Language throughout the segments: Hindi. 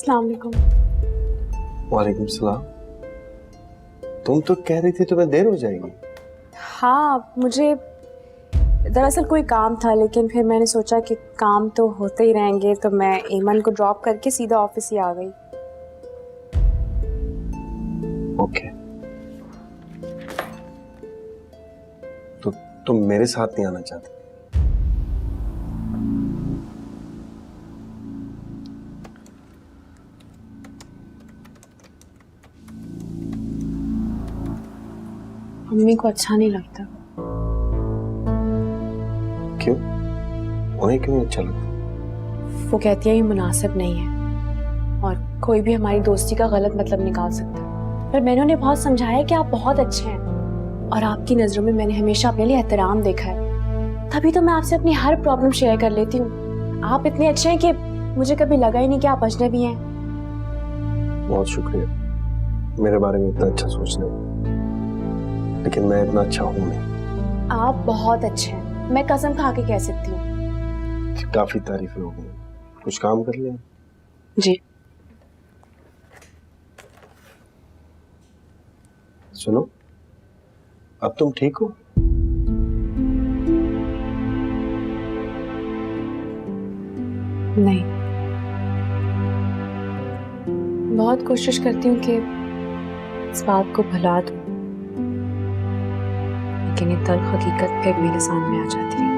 अस्सलाम वालेकुम। वालेकुम सलाम। तुम तो कह रही थी तुम्हें देर हो जाएगी। हाँ, मुझे दरअसल कोई काम था, लेकिन फिर मैंने सोचा कि काम तो होते ही रहेंगे, तो मैं ईमन को ड्रॉप करके सीधा ऑफिस ही आ गई। ओके, तो तुम मेरे साथ नहीं आना चाहती? मम्मी को अच्छा नहीं लगता। क्यों? उन्हें क्यों नहीं अच्छा लगता? वो कहती है ये मुनासिब नहीं है और कोई भी हमारी दोस्ती का गलत मतलब निकाल सकता है। पर मैंने उन्हें बहुत समझाया कि आप बहुत अच्छे हैं और आपकी नजरों में मैंने हमेशा अपने लिए एहतराम देखा है, तभी तो मैं आपसे अपनी हर प्रॉब्लम शेयर कर लेती हूँ। आप इतने अच्छे हैं कि मुझे कभी लगा ही नहीं कि आप अजनबी हैं। बहुत शुक्रिया मेरे बारे में इतना अच्छा सोचने, लेकिन मैं इतना अच्छा हूं नहीं। आप बहुत अच्छे हैं, मैं कसम खा के कह सकती हूँ। काफी तारीफें हो गई, कुछ काम कर लिया? जी। सुनो, अब तुम ठीक हो? नहीं, बहुत कोशिश करती हूँ कि इस बात को भुला दूं, लेकिन ये तल्ख हकीकत फिर मेरे सामने आ जाती है।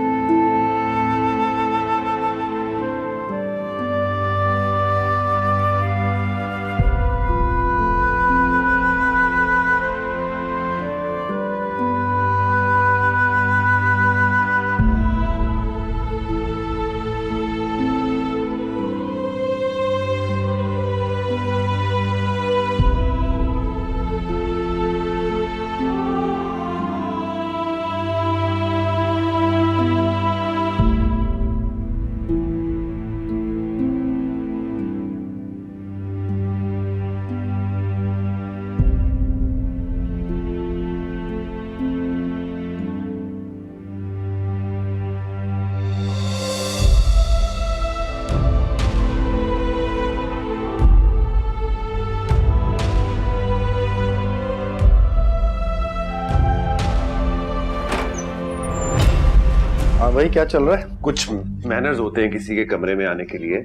हाँ भाई, क्या चल रहा है? कुछ मैनर्स होते हैं किसी के कमरे में आने के लिए।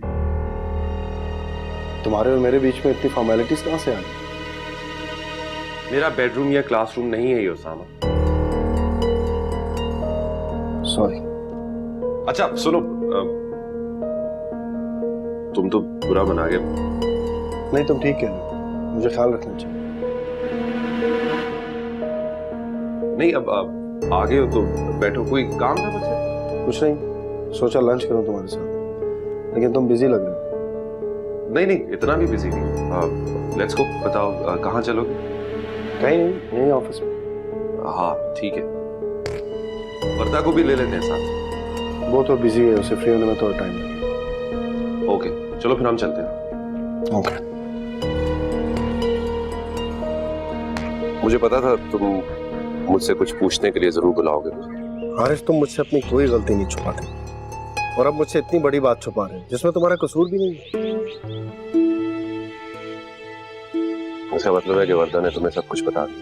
तुम्हारे और मेरे बीच में इतनी फॉर्मेलिटीज कहाँ से आ गई? मेरा बेडरूम या क्लासरूम नहीं है ये उसामा। सॉरी। अच्छा सुनो, तुम तो बुरा बना गए। नहीं, तुम ठीक कह रहे हो, मुझे ख्याल रखना चाहिए। नहीं, अब आ गए हो तो बैठो। कोई काम था मुझसे? कुछ नहीं, सोचा लंच करूं तुम्हारे साथ, लेकिन तुम बिजी लग रहे हो। नहीं नहीं, इतना भी बिजी नहीं। Let's go. बताओ कहाँ चलोगे? कहीं नहीं, यहीं ऑफिस में। हाँ ठीक है, वर्दा को भी ले लेते हैं साथ। वो तो बिजी है, उसे फ्री होने में थोड़ा टाइम लगेगा। ओके चलो फिर हम चलते हैं। ओके। मुझे पता था तुम मुझसे कुछ पूछने के लिए जरूर बुलाओगे। हारिस, तुम मुझसे अपनी कोई गलती नहीं छुपाते और अब मुझसे इतनी बड़ी बात छुपा रहे हैं जिसमें तुम्हारा कसूर भी नहीं है। इसका मतलब है कि वर्दा ने तुम्हें सब कुछ बता दिया?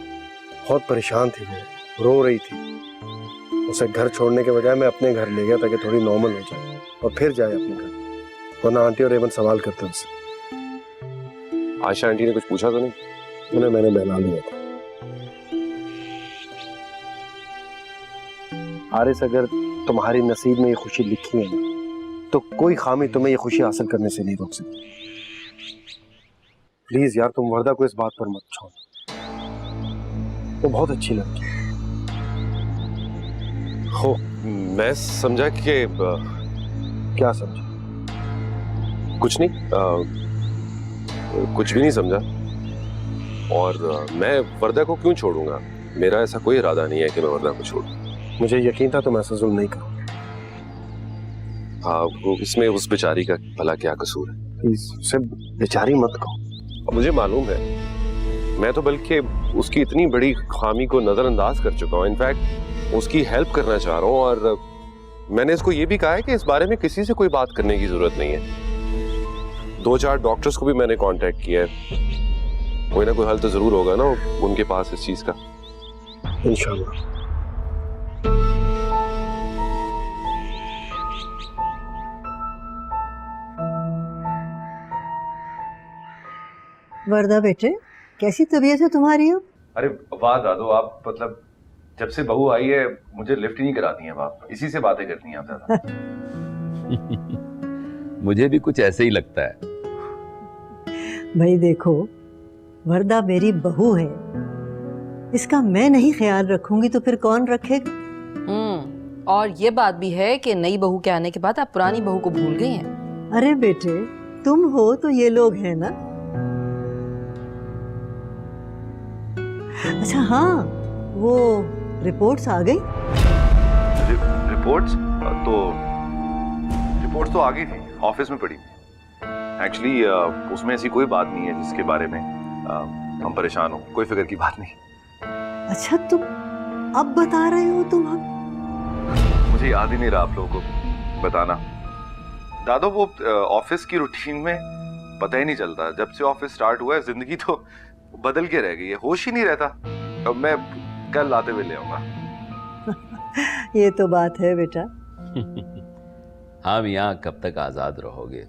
बहुत परेशान थी वो, रो रही थी। उसे घर छोड़ने के बजाय मैं अपने घर ले गया ताकि थोड़ी नॉर्मल हो जाए और फिर जाए अपने घर, वरना आंटी और एमन सवाल करते उससे। आयशा आंटी ने कुछ पूछा तो नहीं? उन्हें मैंने बहला लिया था। हारिस, अगर तुम्हारी नसीब में ये खुशी लिखी है तो कोई खामी तुम्हें ये खुशी हासिल करने से नहीं रोक सकती। प्लीज यार, तुम वर्दा को इस बात पर मत छोड़ो, वो बहुत अच्छी लड़की है। हो, मैं समझा कि क्या समझा? कुछ नहीं, कुछ भी नहीं समझा। और मैं वर्दा को क्यों छोड़ूंगा? मेरा ऐसा कोई इरादा नहीं है कि मैं वर्दा को छोड़ूं। मुझे यकीन था तुम ऐसा जुल्म नहीं करो। हाँ, वो इसमें उस बेचारी का भला क्या कसूर है? प्लीज उसे बेचारी मत कहो। मुझे मालूम है, मैं तो बल्कि उसकी इतनी बड़ी खामी को नजरअंदाज कर चुका हूँ। इनफैक्ट उसकी हेल्प करना चाह रहा हूँ और मैंने इसको ये भी कहा है कि इस बारे में किसी से कोई बात करने की जरूरत नहीं है। 2-4 डॉक्टर्स को भी मैंने कांटेक्ट किया है, कोई ना कोई हल तो जरूर होगा ना उनके पास इस चीज का। इंशाल्लाह। वर्दा बेटे, कैसी तबीयत है तुम्हारी अब? अरे वाह दादो, आप मतलब जब से बहू आई है मुझे लिफ्ट ही नहीं कराती हैं आप, इसी से बातें करती हैं आप ज्यादा। मुझे भी कुछ ऐसे ही लगता है। भाई देखो, वर्दा मेरी बहू है, इसका मैं नहीं ख्याल रखूंगी तो फिर कौन रखेगा? और ये बात भी है कि नई बहू के आने के बाद आप पुरानी बहू को भूल गई हैं। अरे बेटे, तुम हो तो ये लोग हैं ना। अच्छा हाँ, वो रिपोर्ट्स आ गई? रिपोर्ट्स तो आ गई थी, ऑफिस में पड़ी। एक्चुअली उसमें ऐसी कोई बात नहीं है जिसके बारे में हम परेशान हो, कोई फिक्र की बात नहीं। अच्छा, तुम अब बता रहे हो? तुम अब? मुझे याद ही नहीं रहा आप लोगों को बताना। दादो, वो ऑफिस की रूटीन में पता ही नहीं चलता, जब से ऑफिस स्टार्ट हुआ है जिंदगी तो बदल के रह गई है, होश ही नहीं रहता। अब मैं कल लाते हुए ले आऊंगा। ये तो बात है बेटा। हम यहाँ कब तक आजाद रहोगे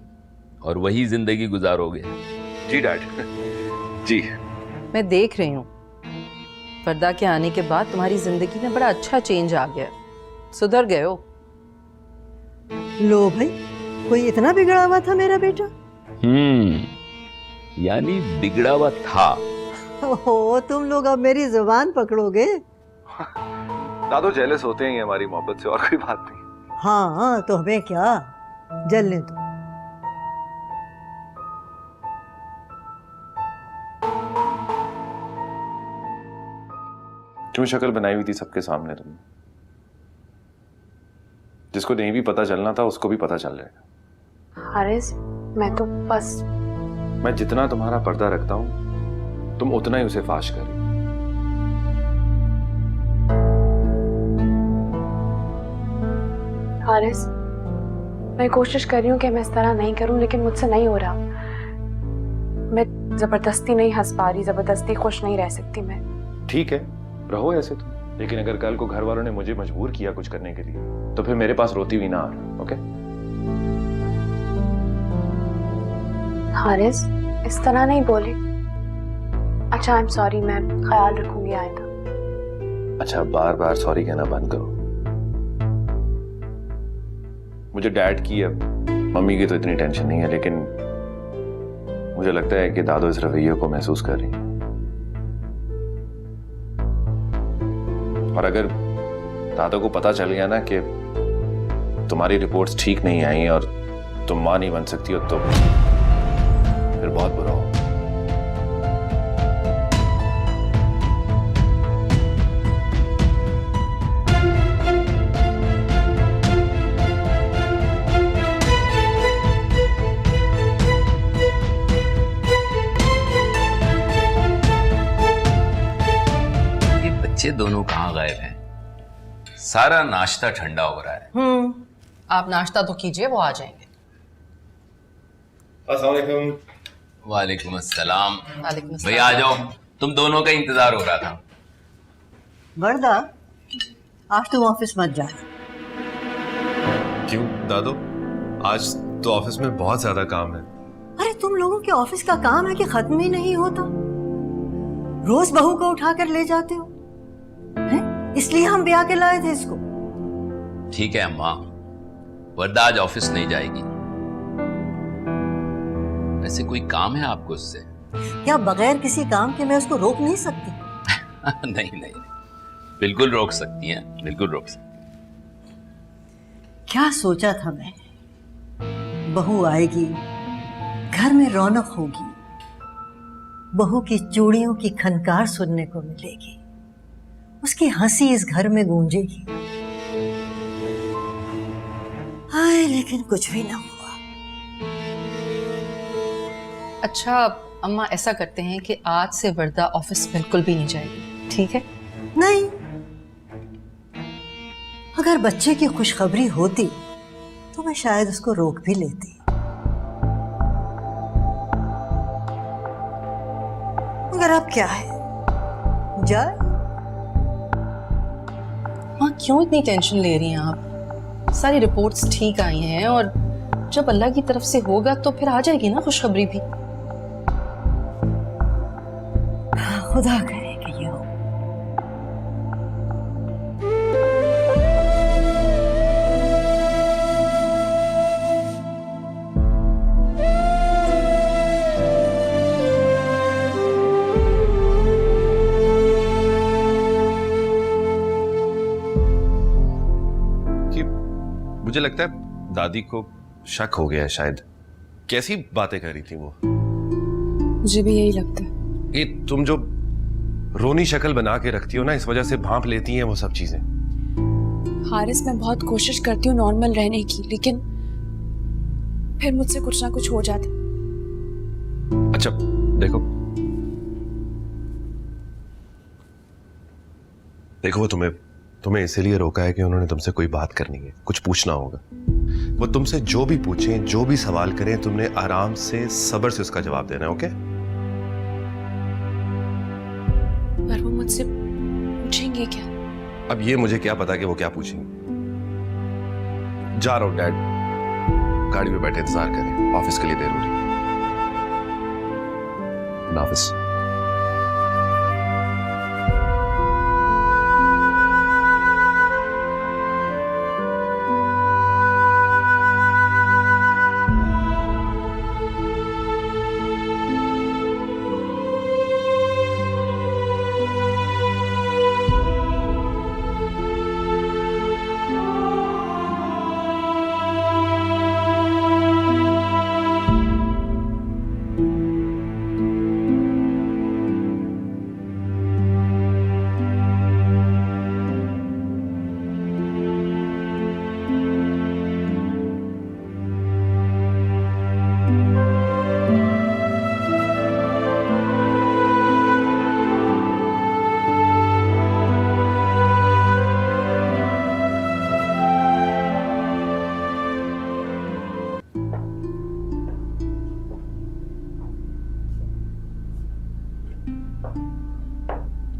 और वही जिंदगी गुजारोगे? जी डैड जी। मैं देख रही हूँ वर्दा के आने के बाद तुम्हारी जिंदगी में बड़ा अच्छा चेंज आ गया, सुधर गए हो। लो भाई, कोई इतना बिगड़ा हुआ था मेरा बेटा? यानी बिगड़ा हुआ था। ओहो, तुम लोग अब मेरी जुबान पकड़ोगे। दादो जेलस होते हैं हमारी मोहब्बत से, और कोई बात नहीं। हाँ तो हमें क्या, जलने दो। क्यों शक्ल बनाई हुई थी सबके सामने तुमने? जिसको नहीं भी पता चलना था उसको भी पता चल जाएगा। हारिस, मैं तो बस मैं जितना तुम्हारा पर्दा रखता हूं तुम उतना ही उसे फाश कर रही। हारिस, मैं कोशिश कर रही हूँ कि मैं इस तरह नहीं करूँ, लेकिन मुझसे नहीं हो रहा। मैं जबरदस्ती नहीं हंस पा रही, जबरदस्ती खुश नहीं रह सकती मैं। ठीक है, रहो ऐसे तुम, लेकिन अगर कल को घर वालों ने मुझे मजबूर किया कुछ करने के लिए तो फिर मेरे पास रोती हुई ना आ। ओके हारिस, इस तरह नहीं बोले। अच्छा, आई एम सॉरी, मैं ख्याल रखूंगी आइंदा। अच्छा, बार बार सॉरी कहना बंद करो। मुझे डैड की अब मम्मी की तो इतनी टेंशन नहीं है, लेकिन मुझे लगता है कि दादो इस रवैये को महसूस कर रही है। और अगर दादो को पता चल गया ना कि तुम्हारी रिपोर्ट्स ठीक नहीं आई और तुम मां नहीं बन सकती हो तो फिर बहुत बुरा हो। ये बच्चे दोनों कहाँ गायब हैं? सारा नाश्ता ठंडा हो रहा है। आप नाश्ता तो कीजिए, वो आ जाएंगे। अस्सलाम वालेकुम। वालेकुम अस्सलाम। वालेकुम अस्सलाम। भैया आ जाओ, तुम दोनों का इंतजार हो रहा था। वर्दा, आज तुम ऑफिस मत जा। क्यों दादो? आज तो ऑफिस में बहुत ज्यादा काम है। अरे तुम लोगों के ऑफिस का काम है कि खत्म ही नहीं होता। रोज बहू को उठाकर ले जाते हो, हैं? इसलिए हम ब्याह के लाए थे इसको। ठीक है अम्मा, वर्दा आज ऑफिस नहीं जाएगी। वैसे कोई काम है आपको उससे? क्या बगैर किसी काम के मैं उसको रोक नहीं सकती? नहीं नहीं, बिल्कुल रोक सकती हैं, बिल्कुल रोक सकती। क्या सोचा था मैंने, बहू आएगी, घर में रौनक होगी, बहू की चूड़ियों की खनकार सुनने को मिलेगी, उसकी हंसी इस घर में गूंजेगी। हाय, लेकिन कुछ भी ना हुआ। अच्छा अम्मा, ऐसा करते हैं कि आज से वर्दा ऑफिस बिल्कुल भी नहीं जाएगी, ठीक है? नहीं, अगर बच्चे की खुशखबरी होती तो मैं शायद उसको रोक भी लेती, मगर अब क्या है, जाए। माँ क्यों इतनी टेंशन ले रही हैं आप? सारी रिपोर्ट्स ठीक आई हैं और जब अल्लाह की तरफ से होगा तो फिर आ जाएगी ना खुशखबरी भी। खुदा करे कि ये हो। कि मुझे लगता है दादी को शक हो गया है शायद। कैसी बातें कर रही थी वो? मुझे भी यही लगता है। ये तुम जो रोनी शक्ल बना के रखती हो ना, इस वजह से भांप लेती हैं वो सब चीजें। हारिस, मैं बहुत कोशिश करती हूँ नॉर्मल रहने की, लेकिन फिर मुझसे कुछ ना कुछ हो जाता। अच्छा देखो, देखो वो तुम्हें इसीलिए रोका है कि उन्होंने तुमसे कोई बात करनी है, कुछ पूछना होगा। वो तुमसे जो भी पूछें, जो भी सवाल करें, तुमने आराम से सब्र से उसका जवाब देना है, ओके? पर वो मुझसे पूछेंगे क्या? अब ये मुझे क्या पता कि वो क्या पूछेंगे। जा रहा हूं डैड, गाड़ी में बैठे इंतजार करें, ऑफिस के लिए देर हो रही है। Nafis.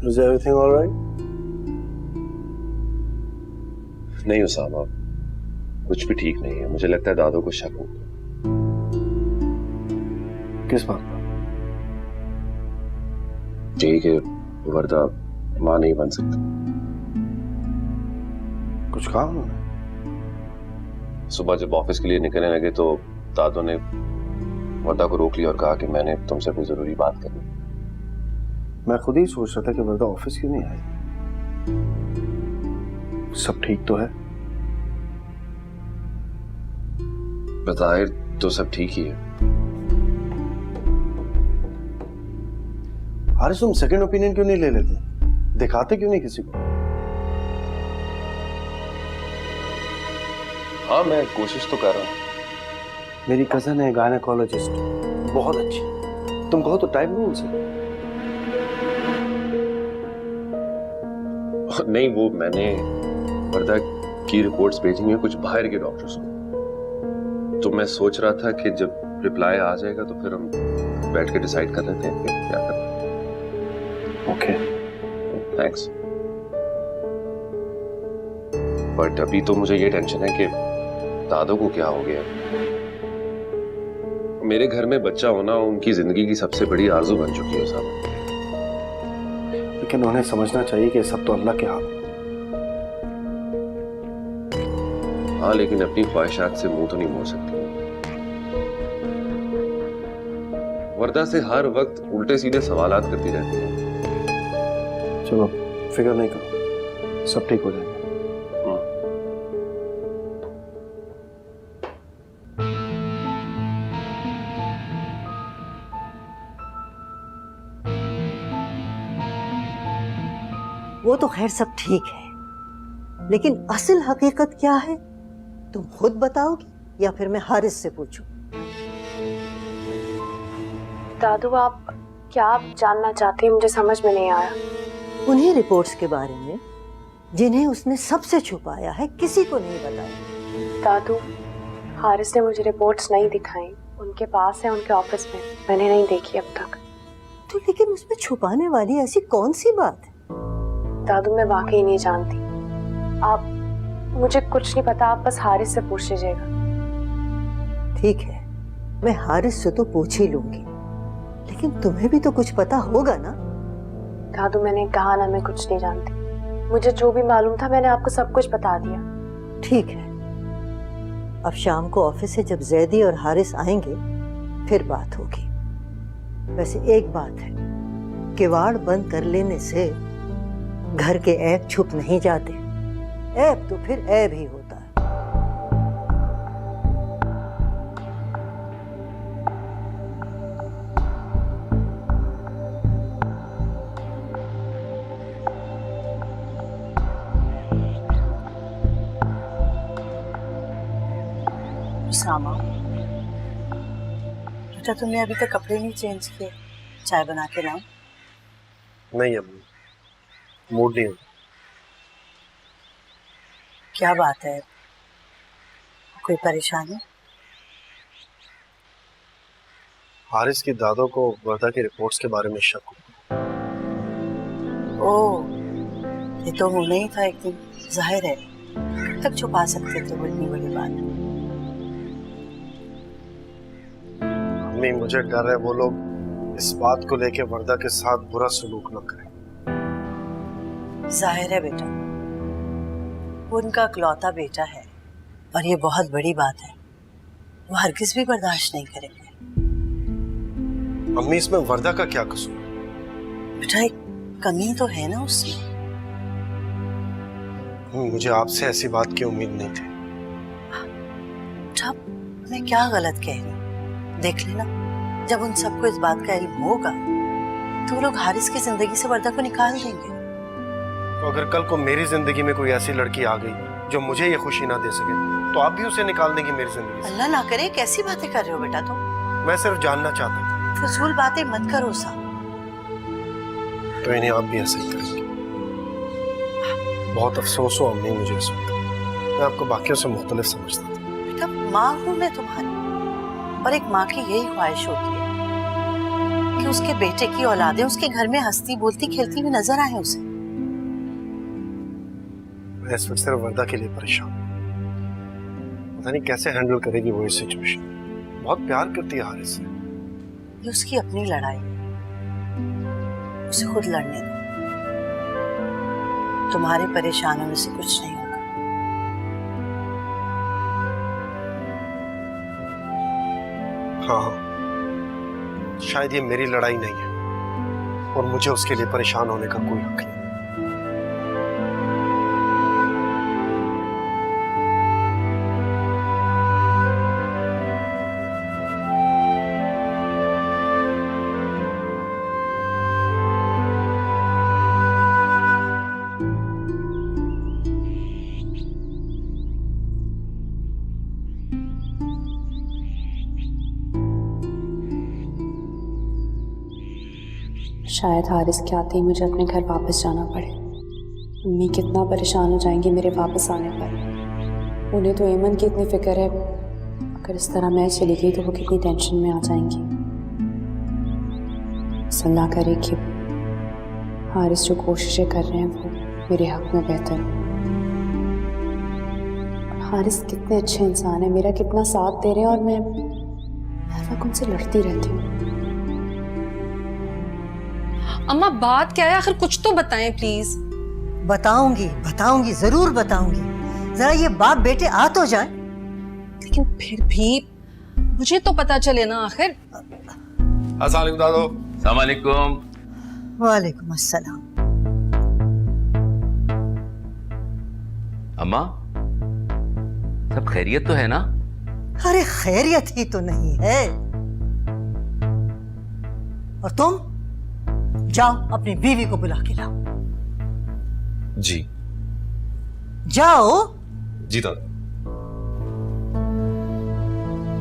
Is everything all right? नहीं उसामा, कुछ भी ठीक नहीं है। मुझे लगता है दादू को शक हो। किस बात का? यही कि वर्दा मां नहीं बन सकती। कुछ कहा उन्होंने? सुबह जब ऑफिस के लिए निकलने लगे तो दादू ने वर्दा को रोक लिया और कहा कि मैंने तुमसे कोई जरूरी बात करनी। मैं खुद ही सोच रहा था कि वर्दा ऑफिस क्यों नहीं आई। सब ठीक तो है? बताए तो सब ठीक ही है। हारिस, तुम सेकंड ओपिनियन क्यों नहीं ले लेते? दिखाते क्यों नहीं किसी को? हाँ, मैं कोशिश तो कर रहा हूँ। मेरी कजन है गायनेकोलॉजिस्ट, बहुत अच्छी। तुम कहो तो टाइम लो उनसे। नहीं, वो मैंने वर्दा की रिपोर्ट्स भेजी हैं कुछ बाहर के डॉक्टर्स को, तो मैं सोच रहा था कि जब रिप्लाई आ जाएगा तो फिर हम बैठ के डिसाइड कर लेते हैं कि क्या करना है। Okay, thanks. बट अभी तो मुझे ये टेंशन है कि दादू को क्या हो गया। मेरे घर में बच्चा होना उनकी जिंदगी की सबसे बड़ी आरज़ू बन चुकी है साहब। लेकिन उन्हें समझना चाहिए कि सब तो अल्लाह के हाथ। हाँ, लेकिन अपनी ख्वाहिशात से मुंह तो नहीं मोड़ सकती। वर्दा से हर वक्त उल्टे सीधे सवालात करती रहती है। चलो फिक्र नहीं करो, सब ठीक हो जाएगा। वो तो खैर सब ठीक है, लेकिन असल हकीकत क्या है तुम खुद बताओगी या फिर मैं हारिस से पूछूं? दादू, आप क्या जानना चाहते हैं? मुझे समझ में नहीं आया। उन्हीं रिपोर्ट्स के बारे में जिन्हें उसने सबसे छुपाया है, किसी को नहीं बताया। दादू, हारिस ने मुझे रिपोर्ट्स नहीं दिखाई। उनके पास है, उनके ऑफिस में। मैंने नहीं देखी अब तक। तो लेकिन उसमें छुपाने वाली ऐसी कौन सी बात है? दादू मैं वाकई नहीं जानती। आप, मुझे कुछ नहीं पता, आप बस हारिस से पूछ लीजिएगा। ठीक है, मैं हारिस से तो पूछ ही लूंगी, लेकिन तुम्हें भी तो कुछ पता होगा ना। दादू मैंने कहा ना मैं कुछ नहीं जानती। मुझे जो भी मालूम था मैंने आपको सब कुछ बता दिया। ठीक है, अब शाम को ऑफिस से जब जैदी और हारिस आएंगे फिर बात होगी। वैसे एक बात है, किवाड़ बंद कर लेने से घर के ऐब छुप नहीं जाते। ऐब तो फिर ऐब ही होता है। उसामा, बेटा तुमने अभी तक कपड़े नहीं चेंज किए, चाय बना के लाऊं? नहीं अम्मी, मूड नहीं होता। क्या बात है, कोई परेशानी? हारिस की दादों को वर्दा की रिपोर्ट्स के बारे में शक हो। ओह, ये तो होना ही था एक दिन। जाहिर है, कब तक छुपा सकते थे वो इतनी बड़ी बात? अम्मी मुझे डर है वो लोग इस बात को लेके वर्दा के साथ बुरा सलूक न करें। जाहिर है बेटा, वो उनका इकलौता बेटा है और ये बहुत बड़ी बात है। वो हरगिज भी बर्दाश्त नहीं करेंगे। अम्मी इसमें वर्दा का क्या कसूर? बेटा एक कमी तो है ना उसमें। मुझे आपसे ऐसी बात की उम्मीद नहीं थी। बेटा मैं क्या गलत कह रही हूँ? देख लेना, जब उन सबको इस बात का इल्म होगा तो वो लोग हारिस की जिंदगी से वर्दा को निकाल देंगे। तो अगर कल को मेरी जिंदगी में कोई ऐसी लड़की आ गई जो मुझे ये खुशी ना दे सके, तो आप भी उसे निकाल देंगी मेरी जिंदगी से। अल्लाह ना करे, कैसी बातें कर रहे हो बेटा तुम? मैं सिर्फ जानना चाहता था। फजूल बातें मत करो सा। तो इन्हें आप भी ऐसे ही करेंगे। बहुत अफसोस हो अम्मी मुझे इस वक्त। मैं आपको बाकियों से मुख्तलिफ समझता था। बेटा माँ हूँ मैं तुम्हारी, और एक माँ की यही ख्वाहिश होती है कि उसके बेटे की औलादें उसके घर में हंसती बोलती खेलती हुई नजर आए उसे। मैं इस वक्त सिर्फ वर्दा के लिए परेशान हूं। पता नहीं कैसे हैंडल करेगी वो इस सिचुएशन। बहुत प्यार करती है हारिस से। ये उसकी अपनी लड़ाई है, उसे खुद लड़ने दो। तुम्हारे परेशान होने से कुछ नहीं होगा। हाँ, शायद ये मेरी लड़ाई नहीं है और मुझे उसके लिए परेशान होने का कोई हक नहीं। शायद हारिस के आते ही मुझे अपने घर वापस जाना पड़े। मम्मी कितना परेशान हो जाएंगी मेरे वापस आने पर। उन्हें तो एमन की इतनी फिक्र है, अगर इस तरह मैं चली गई तो वो कितनी टेंशन में आ जाएंगी। अल्लाह करे कि हारिस जो कोशिशें कर रहे हैं वो मेरे हक में बेहतर हो। हारिस कितने अच्छे इंसान है, मेरा कितना साथ दे रहे हैं और मैं हर वक्त उनसे लड़ती रहती हूँ। अम्मा बात क्या है, आखिर कुछ तो बताएं प्लीज। बताऊंगी बताऊंगी, जरूर बताऊंगी। जरा ये बाप बेटे आ तो जाए। लेकिन फिर भी मुझे तो पता चले ना आखिर। अस्सलाम वालेकुम दादो। अस्सलाम वालेकुम। वालेकुम अस्सलाम। अम्मा सब खैरियत तो है ना? अरे खैरियत ही तो नहीं है। और तुम जाओ अपनी बीवी को बुला के लाओ। जी जाओ। जी दादो।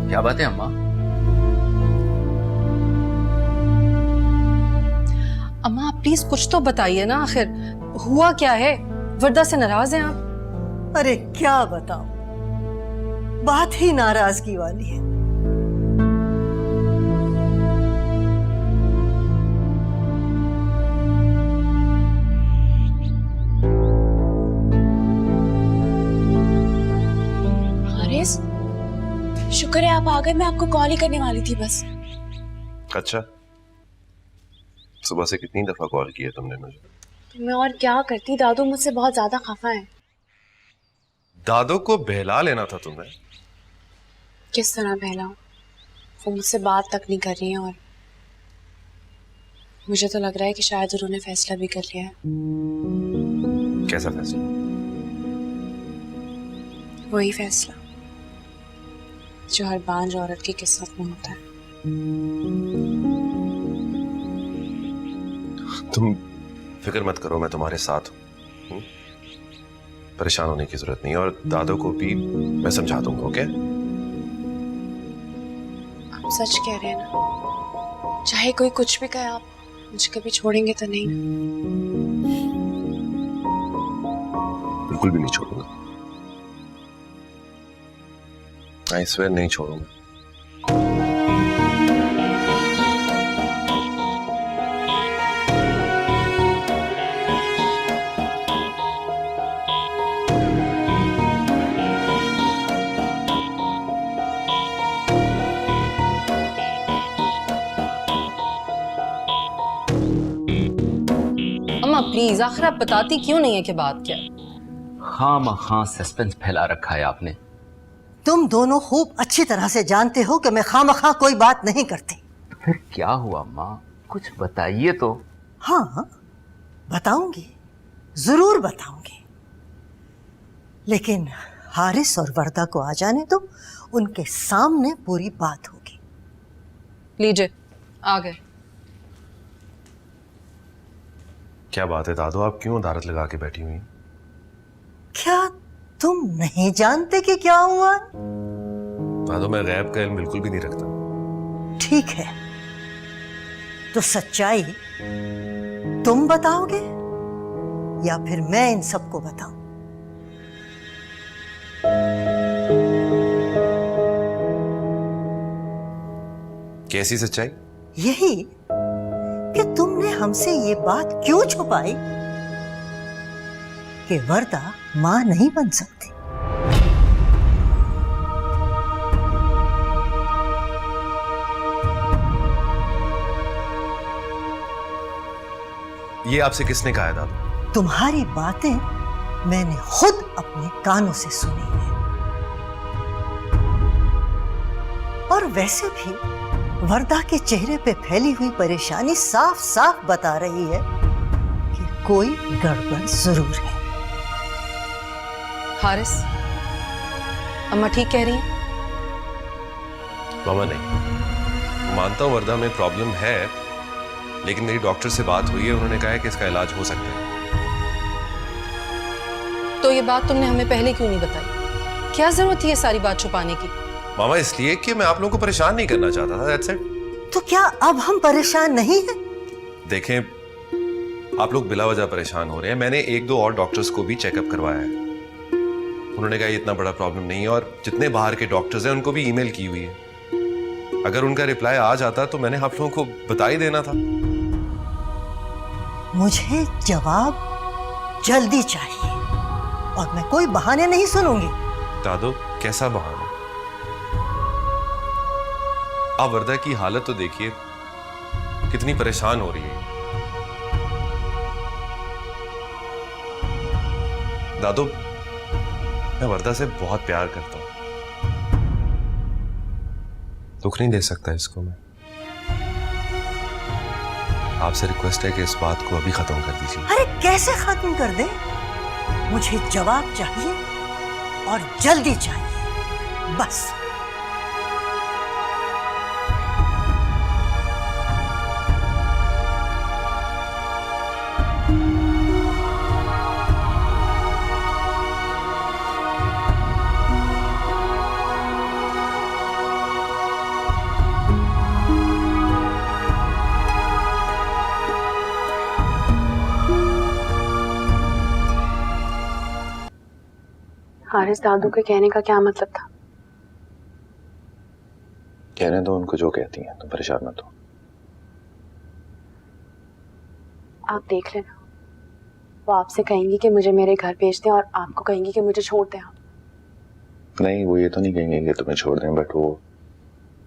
क्या बात है अम्मा? अम्मा आप प्लीज कुछ तो बताइए ना, आखिर हुआ क्या है? वर्दा से नाराज हैं आप? अरे क्या बताओ, बात ही नाराजगी वाली है। शुक्र है आप आ गए, मैं आपको कॉल ही करने वाली थी बस। अच्छा, सुबह से कितनी दफा कॉल किया तुमने मुझे? तो मैं और क्या करती, दादू मुझसे बहुत ज्यादा खफा है। दादो को बहला लेना था तुम्हें। किस तरह बहलाऊं? वो मुझसे बात तक नहीं कर रही है और मुझे तो लग रहा है कि शायद उन्होंने फैसला भी कर लिया है। कैसा फैसला? वही फैसला जो हर बांझ औरत की किस्मत में होता है। तुम फिक्र मत करो, मैं तुम्हारे साथ हूं। परेशान होने की जरूरत नहीं, और दादो को भी मैं समझा दूंगा। ओके? आप सच कह रहे हैं ना? चाहे कोई कुछ भी कहे, आप मुझे कभी छोड़ेंगे तो नहीं? बिल्कुल भी नहीं छोड़ूंगा। आई स्वेयर नहीं छोड़ूंगा। अम्मा प्लीज, आखिर आप बताती क्यों नहीं है कि बात क्या है? हाँ सस्पेंस फैला रखा है आपने। तुम दोनों खूब अच्छी तरह से जानते हो कि मैं खामखा कोई बात नहीं करती। फिर क्या हुआ माँ, कुछ बताइए तो। हाँ, बताऊंगी, जरूर बताऊंगी, लेकिन हारिस और वर्दा को आ जाने दो, उनके सामने पूरी बात होगी। लीजिए, आ गए। क्या बात है दादो, आप क्यों अदालत लगा के बैठी हुई? क्या तुम नहीं जानते कि क्या हुआ? दादो, मैं गैब का इल्म बिल्कुल भी नहीं रखता। ठीक है, तो सच्चाई तुम बताओगे या फिर मैं इन सबको बताऊं? कैसी सच्चाई? यही कि तुमने हमसे ये बात क्यों छुपाई कि वर्दा मां नहीं बन सकती। ये आपसे किसने कहा है दादो? तुम्हारी बातें मैंने खुद अपने कानों से सुनी है, और वैसे भी वर्दा के चेहरे पे फैली हुई परेशानी साफ साफ बता रही है कि कोई गड़बड़ जरूर है। हारिस, अम्मा ठीक कह रही हैं? मामा नहीं, मानता हूं वर्दा में प्रॉब्लम है, लेकिन मेरी डॉक्टर से बात हुई है, उन्होंने कहा है कि इसका इलाज हो सकता है। तो ये बात तुमने हमें पहले क्यों नहीं बताई? क्या जरूरत थी ये सारी बात छुपाने की? मामा इसलिए कि मैं आप लोगों को परेशान नहीं करना चाहता था, दैट्स इट। तो क्या अब हम परेशान नहीं हैं? देखें, आप लोग बिला वजह परेशान हो रहे हैं। मैंने 1-2 और डॉक्टर्स को भी चेकअप करवाया है, उन्होंने कहा ये इतना बड़ा प्रॉब्लम नहीं है, और जितने बाहर के डॉक्टर्स हैं उनको भी ईमेल की हुई है। अगर उनका रिप्लाई आ जाता तो मैंने आप लोगों को बता ही देना था। मुझे जवाब जल्दी चाहिए, और मैं कोई बहाने नहीं सुनूंगी। दादो, कैसा बहाना? आप वर्दा की हालत तो देखिए, कितनी परेशान हो रही है। दादो, मैं वर्दा से बहुत प्यार करता हूं, दुख नहीं दे सकता इसको मैं। आपसे रिक्वेस्ट है कि इस बात को अभी खत्म कर दीजिए। अरे कैसे खत्म कर दे? मुझे जवाब चाहिए, और जल्दी चाहिए, बस। हारिस, दादू के कहने का क्या मतलब था? कहने दो उनको जो कहती हैं, तुम परेशान मत हो। आप देख लेना, वो आपसे कहेंगी कि मुझे मेरे घर भेज दें, और आपको कहेंगी कि मुझे छोड़ दें। नहीं, वो ये तो नहीं कहेंगे कि तुम्हें छोड़ दें, बट वो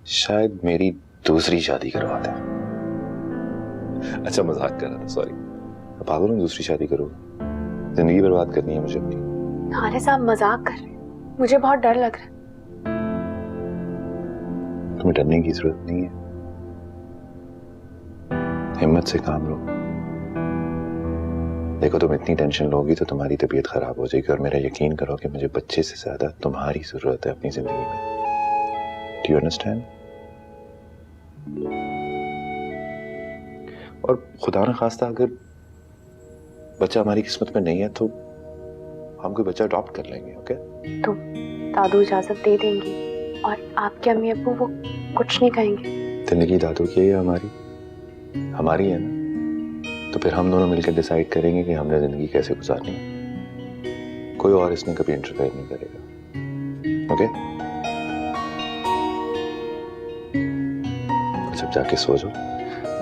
शायद मेरी दूसरी शादी करवा दें। अच्छा, मजाक कर रहा था, सॉरी। पागल हूँ, दूसरी शादी करूँगा? जिंदगी बर्बाद करनी है मुझे अपनी। हारिस, आप मजाक कर रहे हैं, मुझे बहुत डर लग रहा है। तुम्हें डरने की जरूरत नहीं है, हिम्मत से काम लो। देखो, तुम इतनी टेंशन लोगी तो तुम्हारी तबीयत खराब हो जाएगी, और मेरा यकीन करो कि मुझे बच्चे से ज्यादा तुम्हारी जरूरत है अपनी जिंदगी में। Do you understand? और खुदा न खास्ता अगर बच्चा हमारी किस्मत में नहीं है तो हम कोई बच्चा अडॉप्ट कर लेंगे। ओके? तो दादू इजाजत दे देंगी और आपके अम्मी अब्बू वो कुछ नहीं कहेंगे? जिंदगी दादू की है या हमारी? हमारी है ना। तो फिर हम दोनों मिलकर डिसाइड करेंगे कि हमने जिंदगी कैसे गुजारनी है। कोई और इसमें कभी इंटरफेयर नहीं करेगा। ओके? सब जाके सो जाओ।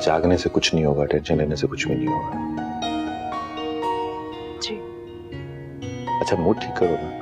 जागने से कुछ नहीं होगा, टेंशन लेने से कुछ भी नहीं होगा। जी। अच्छा, मूड ठीक करो ना।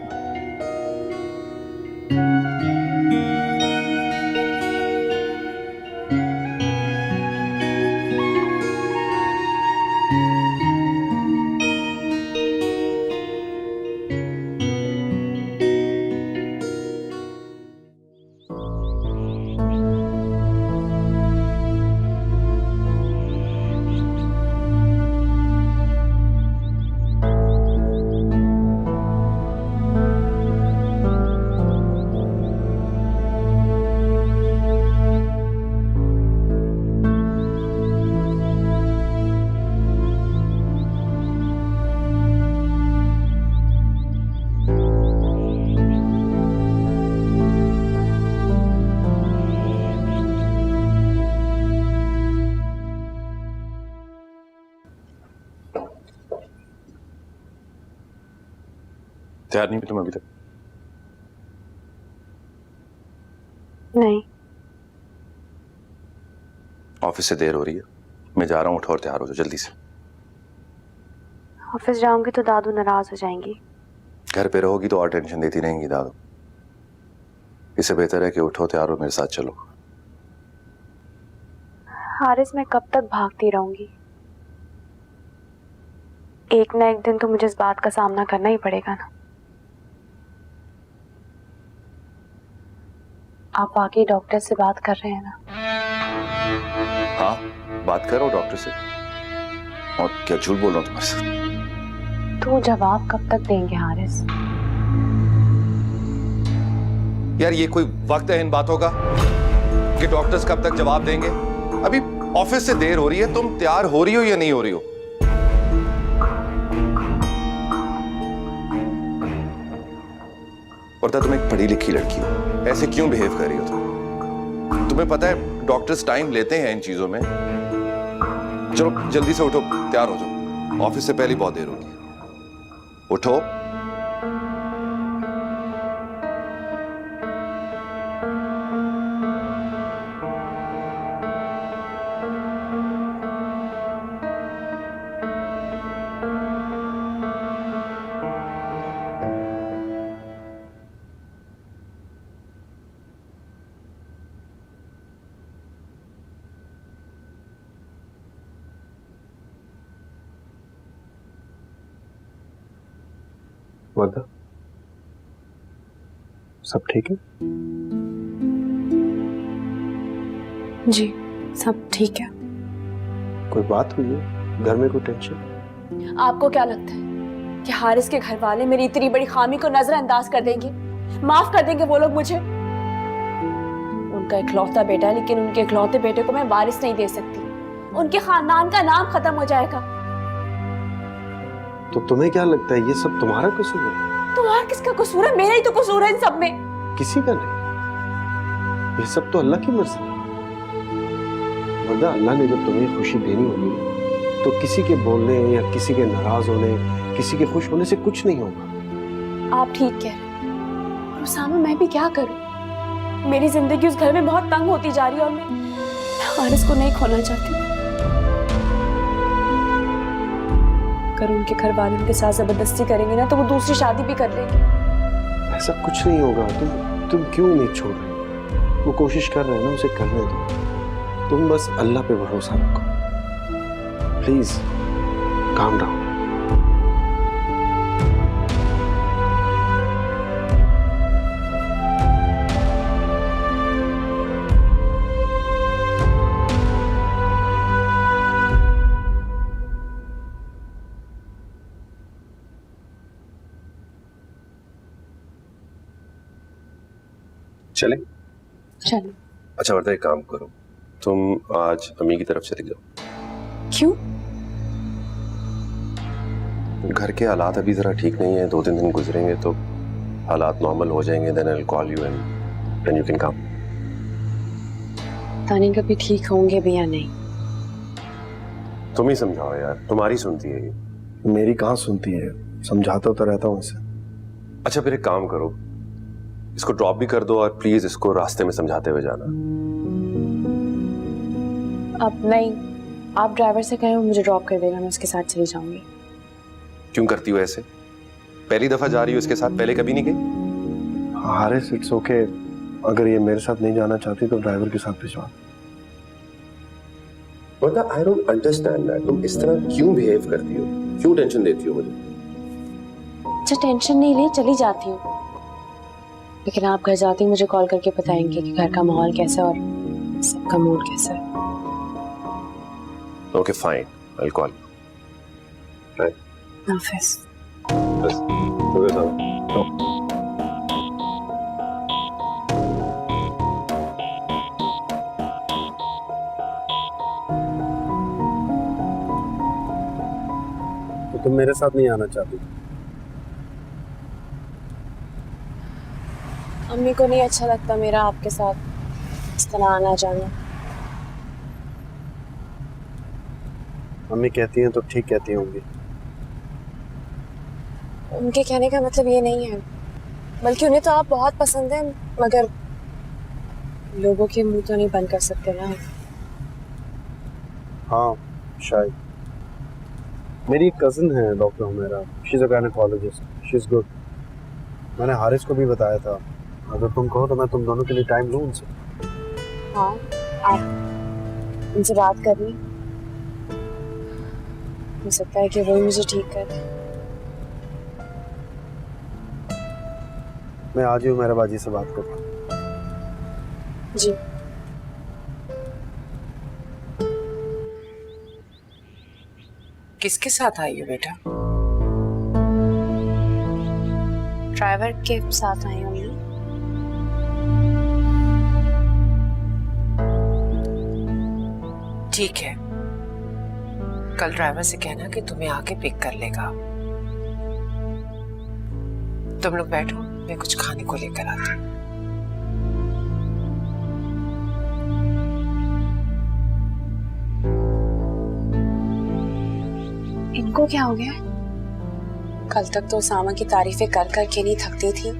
तैयार नहीं हुई तुम अभी तक? नहीं। ऑफिस से देर हो रही है, मैं जा रहा हूँ। उठो और तैयार हो जाओ जल्दी से। ऑफिस जाऊंगी तो दादू नाराज हो जाएंगी। घर पे रहोगी तो और टेंशन देती रहेंगी दादू। इससे बेहतर है कि उठो, तैयार हो, मेरे साथ चलो। हारिस, मैं कब तक भागती रहूंगी? एक ना एक दिन तो मुझे इस बात का सामना करना ही पड़ेगा ना। आप वाकई डॉक्टर से बात कर रहे हैं ना? हाँ, बात करो डॉक्टर से। और क्या झूठ बोल रहा हूँ तुम्हारे साथ? तो जवाब कब तक देंगे हारिस? यार, ये कोई वक्त है इन बातों का कि डॉक्टर्स कब तक जवाब देंगे? अभी ऑफिस से देर हो रही है, तुम तैयार हो रही हो या नहीं हो रही हो? और तुम एक पढ़ी लिखी लड़की हो, ऐसे क्यों बिहेव कर रही हो तुम? तुम्हें पता है डॉक्टर्स टाइम लेते हैं इन चीजों में। चलो जल्दी से उठो, तैयार हो जाओ, ऑफिस से पहले बहुत देर होगी। उठो। वर्दा, सब ठीक है? जी, सब ठीक है। कोई बात हुई है? घर में कोई टेंशन? आपको क्या लगता है कि हारिस के घर वाले मेरी इतनी बड़ी खामी को नजरअंदाज कर देंगे? माफ कर देंगे वो लोग मुझे? उनका इकलौता बेटा है, लेकिन उनके इकलौते बेटे को मैं वारिस नहीं दे सकती। उनके खानदान का नाम खत्म हो जाएगा। तो तुम्हें क्या लगता है ये सब तुम्हारा कसूर है? तो और किसका कसूर है? मेरा ही तो कसूर है इन सब में। किसी का नहीं, ये सब तो अल्लाह की मर्जी है। वरना अल्लाह ने जब तुम्हें खुशी देनी होगी तो किसी के बोलने या किसी के नाराज होने, किसी के खुश होने से कुछ नहीं होगा। आप ठीक कह रहे हैं। और उसामा, मैं भी क्या करूं? मेरी जिंदगी उस घर में बहुत तंग होती जा रही है और मैं हारिस को नहीं खोना चाहती। अगर उनके घर वाले उनके साथ जबरदस्ती करेंगे ना तो वो दूसरी शादी भी कर लेंगे। ऐसा कुछ नहीं होगा। तुम क्यों उम्मीद छोड़ रहे हो? वो कोशिश कर रहे हैं ना, उसे करने दो। तुम बस अल्लाह पे भरोसा रखो। Please calm down. चले? चलो। अच्छा वर्दा, एक काम करो, तुम आज अम्मी की तरफ चले जाओ। क्यों? घर के हालात अभी जरा ठीक नहीं है, 2-3 दिन गुजरेंगे तो हालात नॉर्मल हो जाएंगे। Then I will call you and then you can come. पता नहीं कभी ठीक होंगे भी या नहीं। तुम ही समझाओ यार, तुम्हारी सुनती है ये। मेरी कहाँ सुनती है, समझाता तो रहता हूँ इसे। अच्छा फिर एक काम करो, इसको ड्रॉप भी कर दो और प्लीज इसको रास्ते में समझाते हुए जाना। अब नहीं, आप ड्राइवर से कहें वो मुझे ड्रॉप कर देगा, मैं उसके साथ चली जाऊंगी। क्यों करती हो ऐसे? पहली दफा जा रही हो इसके साथ, पहले कभी नहीं गई? Haris, it's okay. अगर ये मेरे साथ नहीं जाना चाहती तो ड्राइवर के साथ भिजवा। वर्दा, आई डोंट अंडरस्टैंड दैट। तुम इस तरह क्यों बिहेव करती हो? क्यों टेंशन देती हो मुझे? अच्छा टेंशन नहीं ली, चली जाती हूँ। लेकिन आप घर जाती मुझे कॉल करके बताएंगे कि घर का माहौल कैसा है और सबका मूड कैसा है। Okay fine, I will call you. Right, हाफिज। बस सुबह जाओ। तो तुम मेरे साथ नहीं आना चाहती? अम्मी को नहीं अच्छा लगता मेरा आपके साथ इस तरह आना जाना। मम्मी कहती हैं तो ठीक कहती होंगी। उनके कहने का मतलब ये नहीं है, बल्कि उन्हें तो आप बहुत पसंद हैं, मगर लोगों के मुंह तो नहीं बंद कर सकते ना। हाँ शायद। मेरी कजिन है doctor Humaira, she is a gynaecologist, she is good. मैंने हारिस को भी बताया था, अगर तुम कहो तो मैं तुम दोनों के लिए टाइम लूं उनसे। हाँ, आप उनसे बात करनी, हो सकता है कि वो मुझे ठीक कर दे। मैं आज ही हुमैरा बाजी से बात करूँ। जी। किसके साथ आई हो बेटा? ड्राइवर के साथ आई हूँ मैं। ठीक है, कल ड्राइवर से कहना कि तुम्हें आके पिक कर लेगा। तुम लोग बैठो, मैं कुछ खाने को लेकर आती हूँ। इनको क्या हो गया? कल तक तो उसामा की तारीफें कर कर के नहीं थकती थी,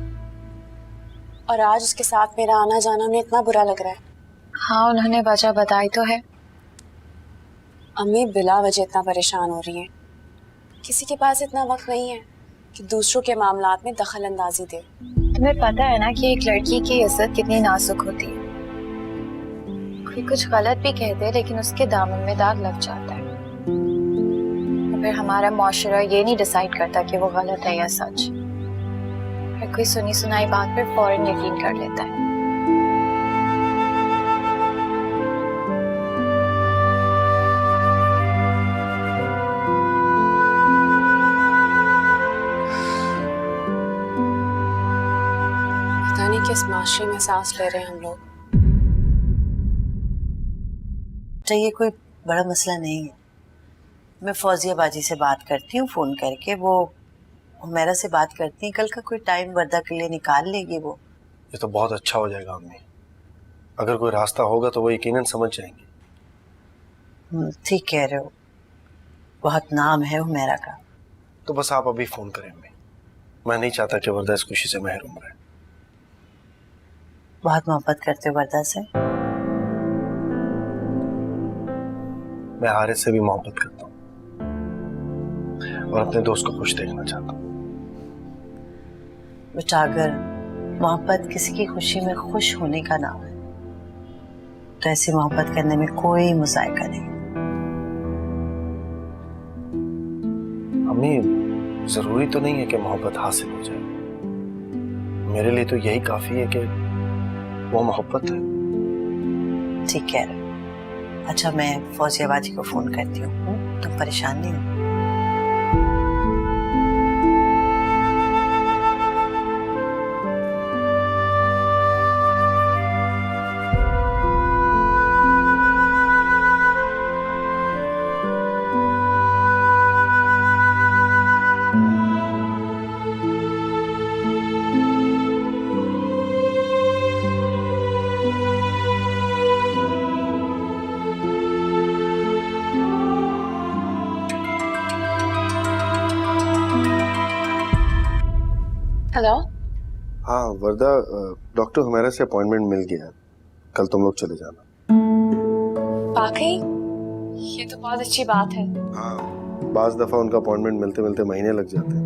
और आज उसके साथ मेरा आना जाना उन्हें इतना बुरा लग रहा है। हाँ, उन्होंने वजह बताई तो है। अम्मी बिला वजह इतना परेशान हो रही है। किसी के पास इतना वक्त नहीं है कि दूसरों के मामलात में दखल अंदाजी दे। तुम्हें पता है ना कि एक लड़की की इज्जत कितनी नाजुक होती है। कोई कुछ गलत भी कह दे लेकिन उसके दामन में दाग लग जाता है। फिर हमारा मुआशरा ये नहीं डिसाइड करता कि वो गलत है या सच। फिर कोई सुनी सुनाई बात पर फौरन यकीन कर लेता है। पता नहीं किस माशरे में सांस ले रहे हैं हम लोग। ये कोई बड़ा मसला नहीं है। मैं फौजिया बाजी से बात करती हूँ फ़ोन करके, वो हुमैरा से बात करती हैं, कल का कोई टाइम वर्दा के लिए निकाल लेगी वो। ये तो बहुत अच्छा हो जाएगा अम्मी। अगर कोई रास्ता होगा तो वो यकीनन समझ जाएंगे। ठीक कह रहे हो, बहुत नाम है हुमैरा का। तो बस आप अभी फ़ोन करें अम्मी। मैं नहीं चाहता कि वर्दा इस खुशी से महरूम रहे। बहुत मोहब्बत करते हो वर्दा से? मैं हारिस से भी मोहब्बत करता हूँ और अपने दोस्त को खुश देखना चाहता हूँ। बेटा, अगर मोहब्बत किसी की खुशी में खुश होने का नाम है, तो ऐसी मोहब्बत करने में कोई मुज़ायका नहीं। अम्मी, जरूरी तो नहीं है कि मोहब्बत हासिल हो जाए। मेरे लिए तो यही काफी है कि वो मोहब्बत है। ठीक कह रहे हो। अच्छा, मैं फौजिया बाजी को फोन करती हूँ, तुम परेशान नहीं हो? हेलो। हाँ वर्दा, डॉक्टर हुमैरा से अपॉइंटमेंट मिल गया है, कल तुम लोग चले जाना। वाकई ये तो बहुत अच्छी बात है। हाँ, बाज दफा उनका अपॉइंटमेंट मिलते मिलते महीने लग जाते हैं।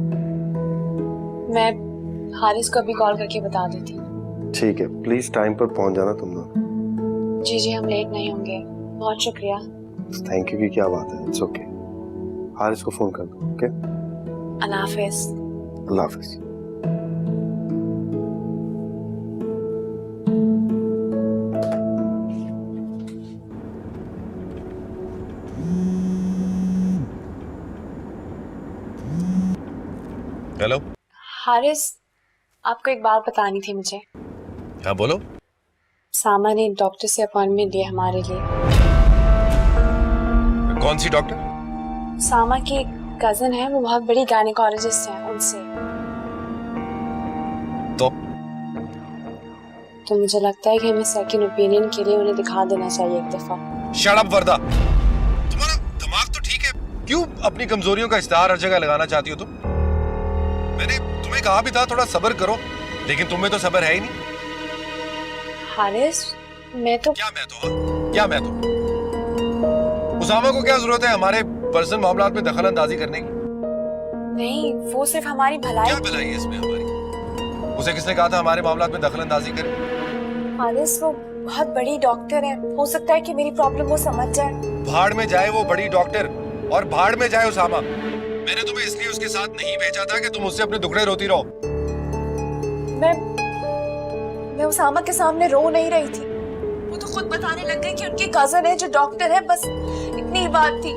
मैं हारिस को अभी कॉल करके बता देती हूँ। ठीक है, प्लीज टाइम पर पहुंच जाना तुम लोग। जी जी, हम लेट नहीं होंगे। बहुत शुक्रिया। थैंक यू की क्या बात है, इट्स ओके। हारिस को फोन कर दो। ओके, अल्लाह हाफिज। अल्लाह हाफिज। हेलो। हारिस, आपको एक बात बतानी थी मुझे। हाँ बोलो। सामा ने डॉक्टर से अपॉइंटमेंट लिया हमारे लिए। कौन सी डॉक्टर? सामा की कजन है, वो बहुत बड़ी गायनेकोलॉजिस्ट है, उनसे। तो मुझे लगता है कि हमें सेकंड ओपिनियन के लिए उन्हें दिखा देना चाहिए एक दफा। शट अप वर्दा, तुम्हारा दिमाग तो ठीक है, क्यों अपनी कमजोरियों का इस्तेमाल हर जगह लगाना चाहती हो तुम? मैंने तुम्हें कहा भी था थोड़ा सब्र करो, लेकिन तुम्हें तो सब्र है ही नहीं। हारिस, मैं तो क्या मैं तो उसामा को क्या जरूरत है हमारे पर्सनल मामलात में दखल अंदाजी करने की? नहीं, वो सिर्फ हमारी भलाई। क्या भलाई है इसमें हमारी? उसे किसने कहा था हमारे मामलात में दखल अंदाजी करे? हारिस, वो बहुत बड़ी डॉक्टर है, हो सकता है कि मेरी प्रॉब्लम वो समझ जाए। भाड़ में जाए वो बड़ी डॉक्टर, और भाड़ में जाए उसामा। मैंने तुम्हें इसलिए उसके साथ नहीं भेजा था कि तुम उससे अपने दुखड़े रोती रहो। मैं उसामा के सामने रो नहीं रही थी। वो तो खुद बताने लग गई कि उनकी कजन है जो डॉक्टर है, बस इतनी ही बात थी।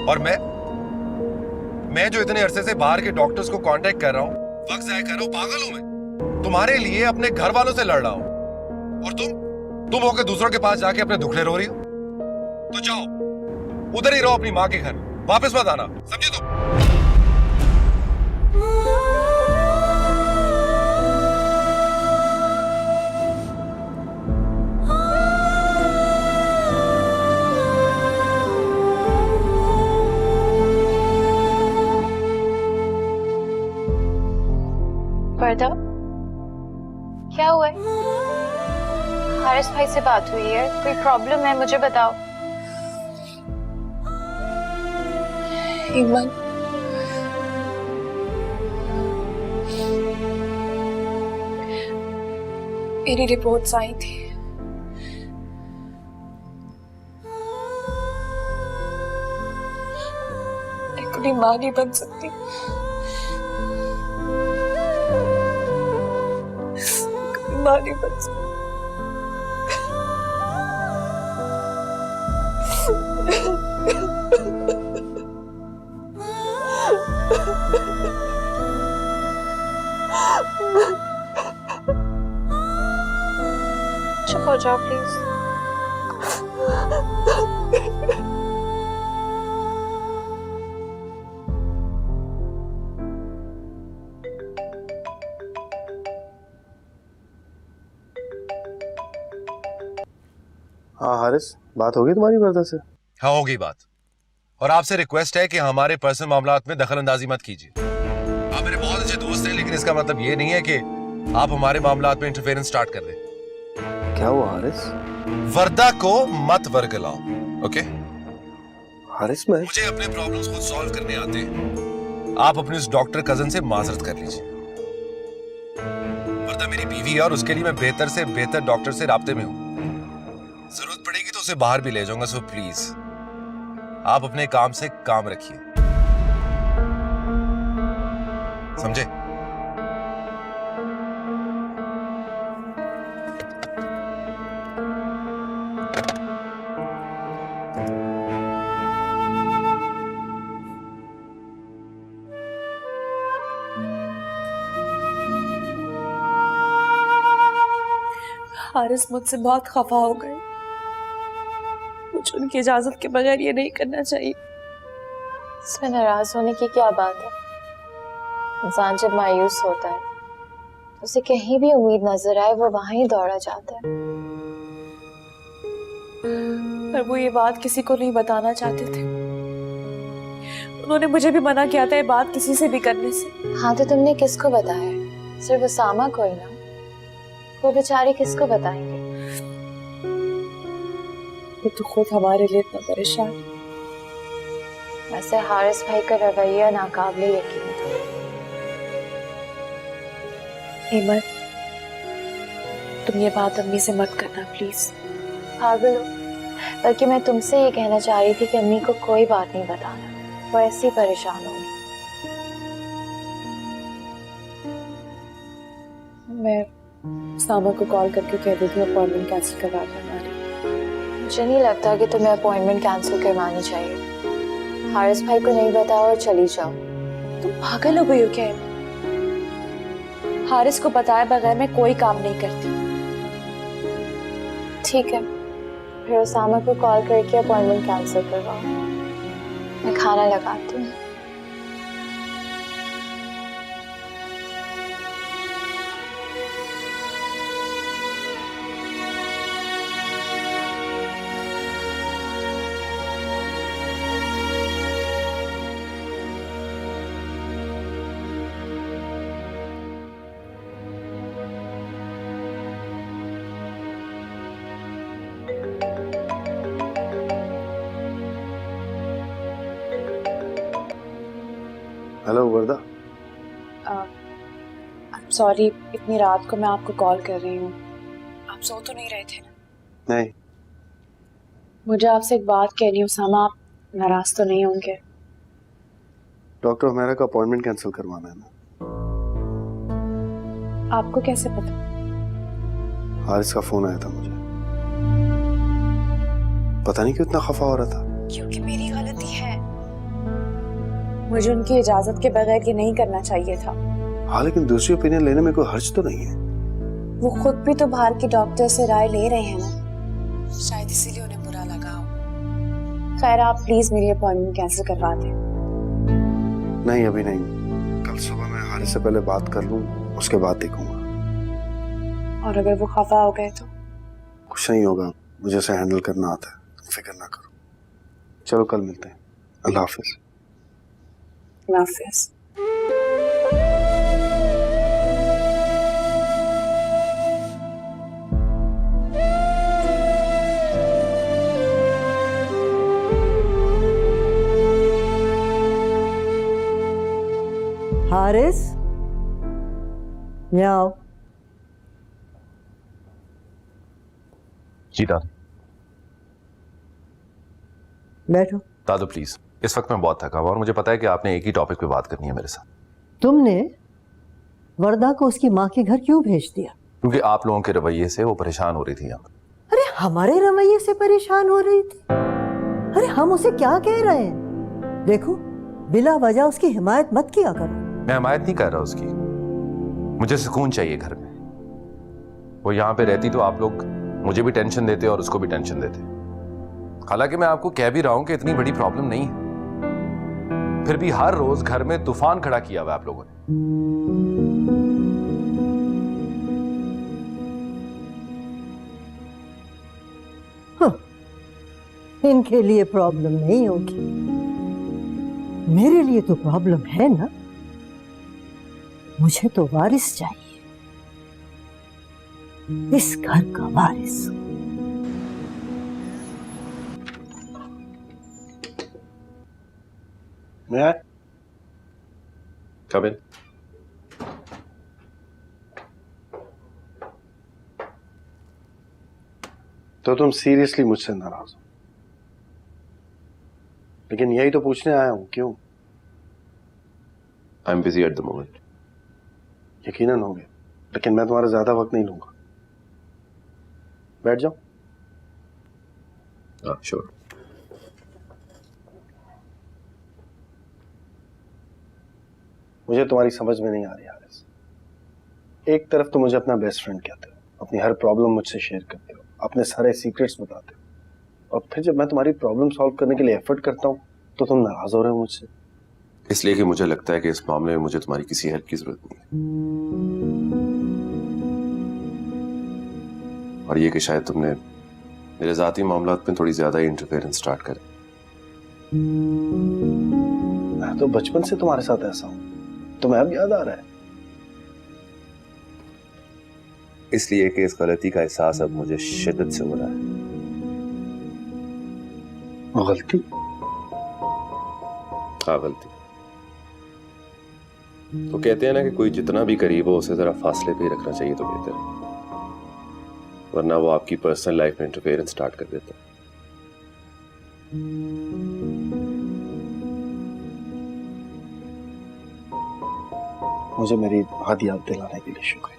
और मैं जो इतने अरसे से बाहर के डॉक्टर्स को कांटेक्ट कर रहा हूँ, वक्त जाया कर रहा हूँ, पागल हूँ मैं? तुम्हारे लिए अपने घर वालों से लड़ रहा हूँ, और तुम होकर दूसरों के पास जाके अपने दुखड़े रो रही हो। तो जाओ उधर ही रहो अपनी माँ के घर, वापस मत आना, समझे तुम? वर्दा, क्या हुआ है? हारिस भाई से बात हुई है? कोई प्रॉब्लम है? मुझे बताओ। ईमान, मेरी रिपोर्ट्स आई थी। मैं कभी मां नहीं बन सकती। मां नहीं बन सकती। चुप हो जाओ प्लीज। हाँ हारिस, बात होगी तुम्हारी वर्दा से? हाँ हो गई बात, और आपसे रिक्वेस्ट है कि हमारे पर्सनल मामलात में दखल अंदाजी मत कीजिए। आप मेरे बहुत अच्छे दोस्त हैं, लेकिन इसका मतलब ये नहीं है कि आप हमारे मामलात में इंटरफेरेंस स्टार्ट कर दें। क्या हुआ हारिस? वर्दा को मत वर्गलाओ, ओके? हारिस, मैं मुझे अपने प्रॉब्लम्स खुद सॉल्व करने आते हैं। आप अपने उस डॉक्टर कजन से माजरत कर लीजिए, वरना मेरी बीवी है और उसके लिए मैं बेहतर से बेहतर डॉक्टर से राब्ते में हूं। जरूरत पड़ेगी तो उसे बाहर भी ले जाऊंगा। सो प्लीज आप अपने काम से काम रखिए, समझे? हारिस मुझसे बहुत खफा हो गए। मुझे उनकी इजाजत के बगैर ये नहीं करना चाहिए। इसमें नाराज होने की क्या बात है? इंसान जब मायूस होता है, उसे कहीं भी उम्मीद नजर आए वो वहां ही दौड़ा जाता है। पर वो ये बात किसी को नहीं बताना चाहते थे। उन्होंने मुझे भी मना किया था ये बात किसी से भी करने से। हाँ तो तुमने किसको बताया? सिर्फ उसामा को ही ना? वो बेचारे किसको बताएंगे? वो तो खुद हमारे लिए इतना परेशान। वैसे हारिस भाई का रवैया नाकाबिले यकीन था। हेमंत, तुम ये बात अम्मी से मत करना प्लीज। पागल हो? बल्कि मैं तुमसे ये कहना चाह रही थी कि अम्मी को कोई बात नहीं बताना, वो ऐसे ही परेशान होगी। मैं सामा को कॉल करके कह देती हूँ अपॉइंटमेंट कैंसिल करवा के हमारी। मुझे नहीं लगता कि तुम्हें अपॉइंटमेंट कैंसिल करवानी चाहिए। हारिस भाई को नहीं बताओ और चली जाओ। तुम पागल हो गई हो क्या? हारिस को बताए बगैर मैं कोई काम नहीं करती। ठीक है, फिर उसामा को कॉल करके अपॉइंटमेंट कैंसिल करवाओ। मैं खाना लगाती हूँ। हेलो वर्दा। सॉरी, इतनी रात को मैं आपको कॉल कर रही हूँ। आप सो तो नहीं रहे थे ना? नहीं। मुझे आपसे एक बात कहनी है उसामा, आप नाराज तो नहीं होंगे? डॉक्टर हुमैरा का अपॉइंटमेंट कैंसिल करवाना है ना। आपको कैसे पता? हारिस का फोन आया था मुझे। पता नहीं क्यों इतना खफा हो रहा था। क्योंकि मेरी गलती है। मुझे उनकी इजाजत के बगैर ये नहीं करना चाहिए था। हाँ, लेकिन दूसरी ओपिनियन लेने में कोई हर्ज तो नहीं है। वो खुद भी तो बाहर के डॉक्टर से राय ले रहे हैं ना, शायद इसीलिए उन्हें बुरा लगा हो। खैर, आप प्लीज मेरी अपॉइंटमेंट कैंसिल करवा दें। नहीं, अभी नहीं। कल सुबह मैं हारिस से पहले बात कर लूं, उसके बाद देखूंगा। और अगर वो खफा हो गए तो? कुछ नहीं होगा, मुझे उसे हैंडल करना आता है, फिक्र ना करो। चलो कल मिलते हैं। अल्लाह हाफिज। अल्लाह हाफिज। हारिस, यहाँ आओ। जी दादू। बैठो। दादू प्लीज, इस वक्त मैं बहुत थका हुआ और मुझे पता है कि आपने एक ही टॉपिक पे बात करनी है मेरे साथ। तुमने वर्दा को उसकी माँ के घर क्यों भेज दिया? क्योंकि आप लोगों के रवैये से वो परेशान हो रही थी। यहाँ अरे हमारे रवैये से परेशान हो रही थी? अरे हम उसे क्या कह रहे हैं? देखो, बिला वजह उसकी हिमायत मत किया करो। मैं हिमायत नहीं कर रहा उसकी, मुझे सुकून चाहिए घर में। वो यहाँ पे रहती तो आप लोग मुझे भी टेंशन देते और उसको भी टेंशन देते। हालांकि मैं आपको कह भी रहा हूं कि इतनी बड़ी प्रॉब्लम नहीं है, फिर भी हर रोज घर में तूफान खड़ा किया हुआ आप लोगों ने। हाँ, इनके लिए प्रॉब्लम नहीं होगी, मेरे लिए तो प्रॉब्लम है ना। मुझे तो वारिस चाहिए, इस घर का वारिस। मैं कम इन। तो तुम सीरियसली मुझसे नाराज हो? लेकिन यही तो पूछने आया हूं, क्यों? I am busy at the moment. यकीनन हो गया, लेकिन मैं तुम्हारा ज्यादा वक्त नहीं लूंगा। बैठ जाओ। हाँ श्योर। मुझे तुम्हारी समझ में नहीं आ रही हारिस। एक तरफ तो मुझे अपना बेस्ट फ्रेंड कहते हो, अपनी हर प्रॉब्लम मुझसे शेयर करते हो, अपने सारे सीक्रेट्स बताते हो, और फिर जब मैं तुम्हारी प्रॉब्लम सॉल्व करने के लिए एफर्ट करता हूँ तो तुम नाराज हो रहे हो मुझसे। इसलिए कि मुझे लगता है कि इस मामले में मुझे तुम्हारी किसी हेल्प की जरूरत नहीं है, और ये कि शायद तुमने मेरे जाती मामलात में थोड़ी ज्यादा ही इंटरफेरेंस स्टार्ट करे। मैं तो बचपन से तुम्हारे साथ ऐसा हूं, तुम्हें अब याद आ रहा है? इसलिए कि इस गलती का एहसास अब मुझे शिद्दत से हो रहा है। गलती? हाँ गलती। तो कहते हैं ना कि कोई जितना भी करीब हो उसे जरा फासले पे ही रखना चाहिए तो बेहतर है, वरना वो आपकी पर्सनल लाइफ में इंटरफेरेंस स्टार्ट कर देता है। मुझे मेरी बात याद दिलाने के लिए शुक्रिया।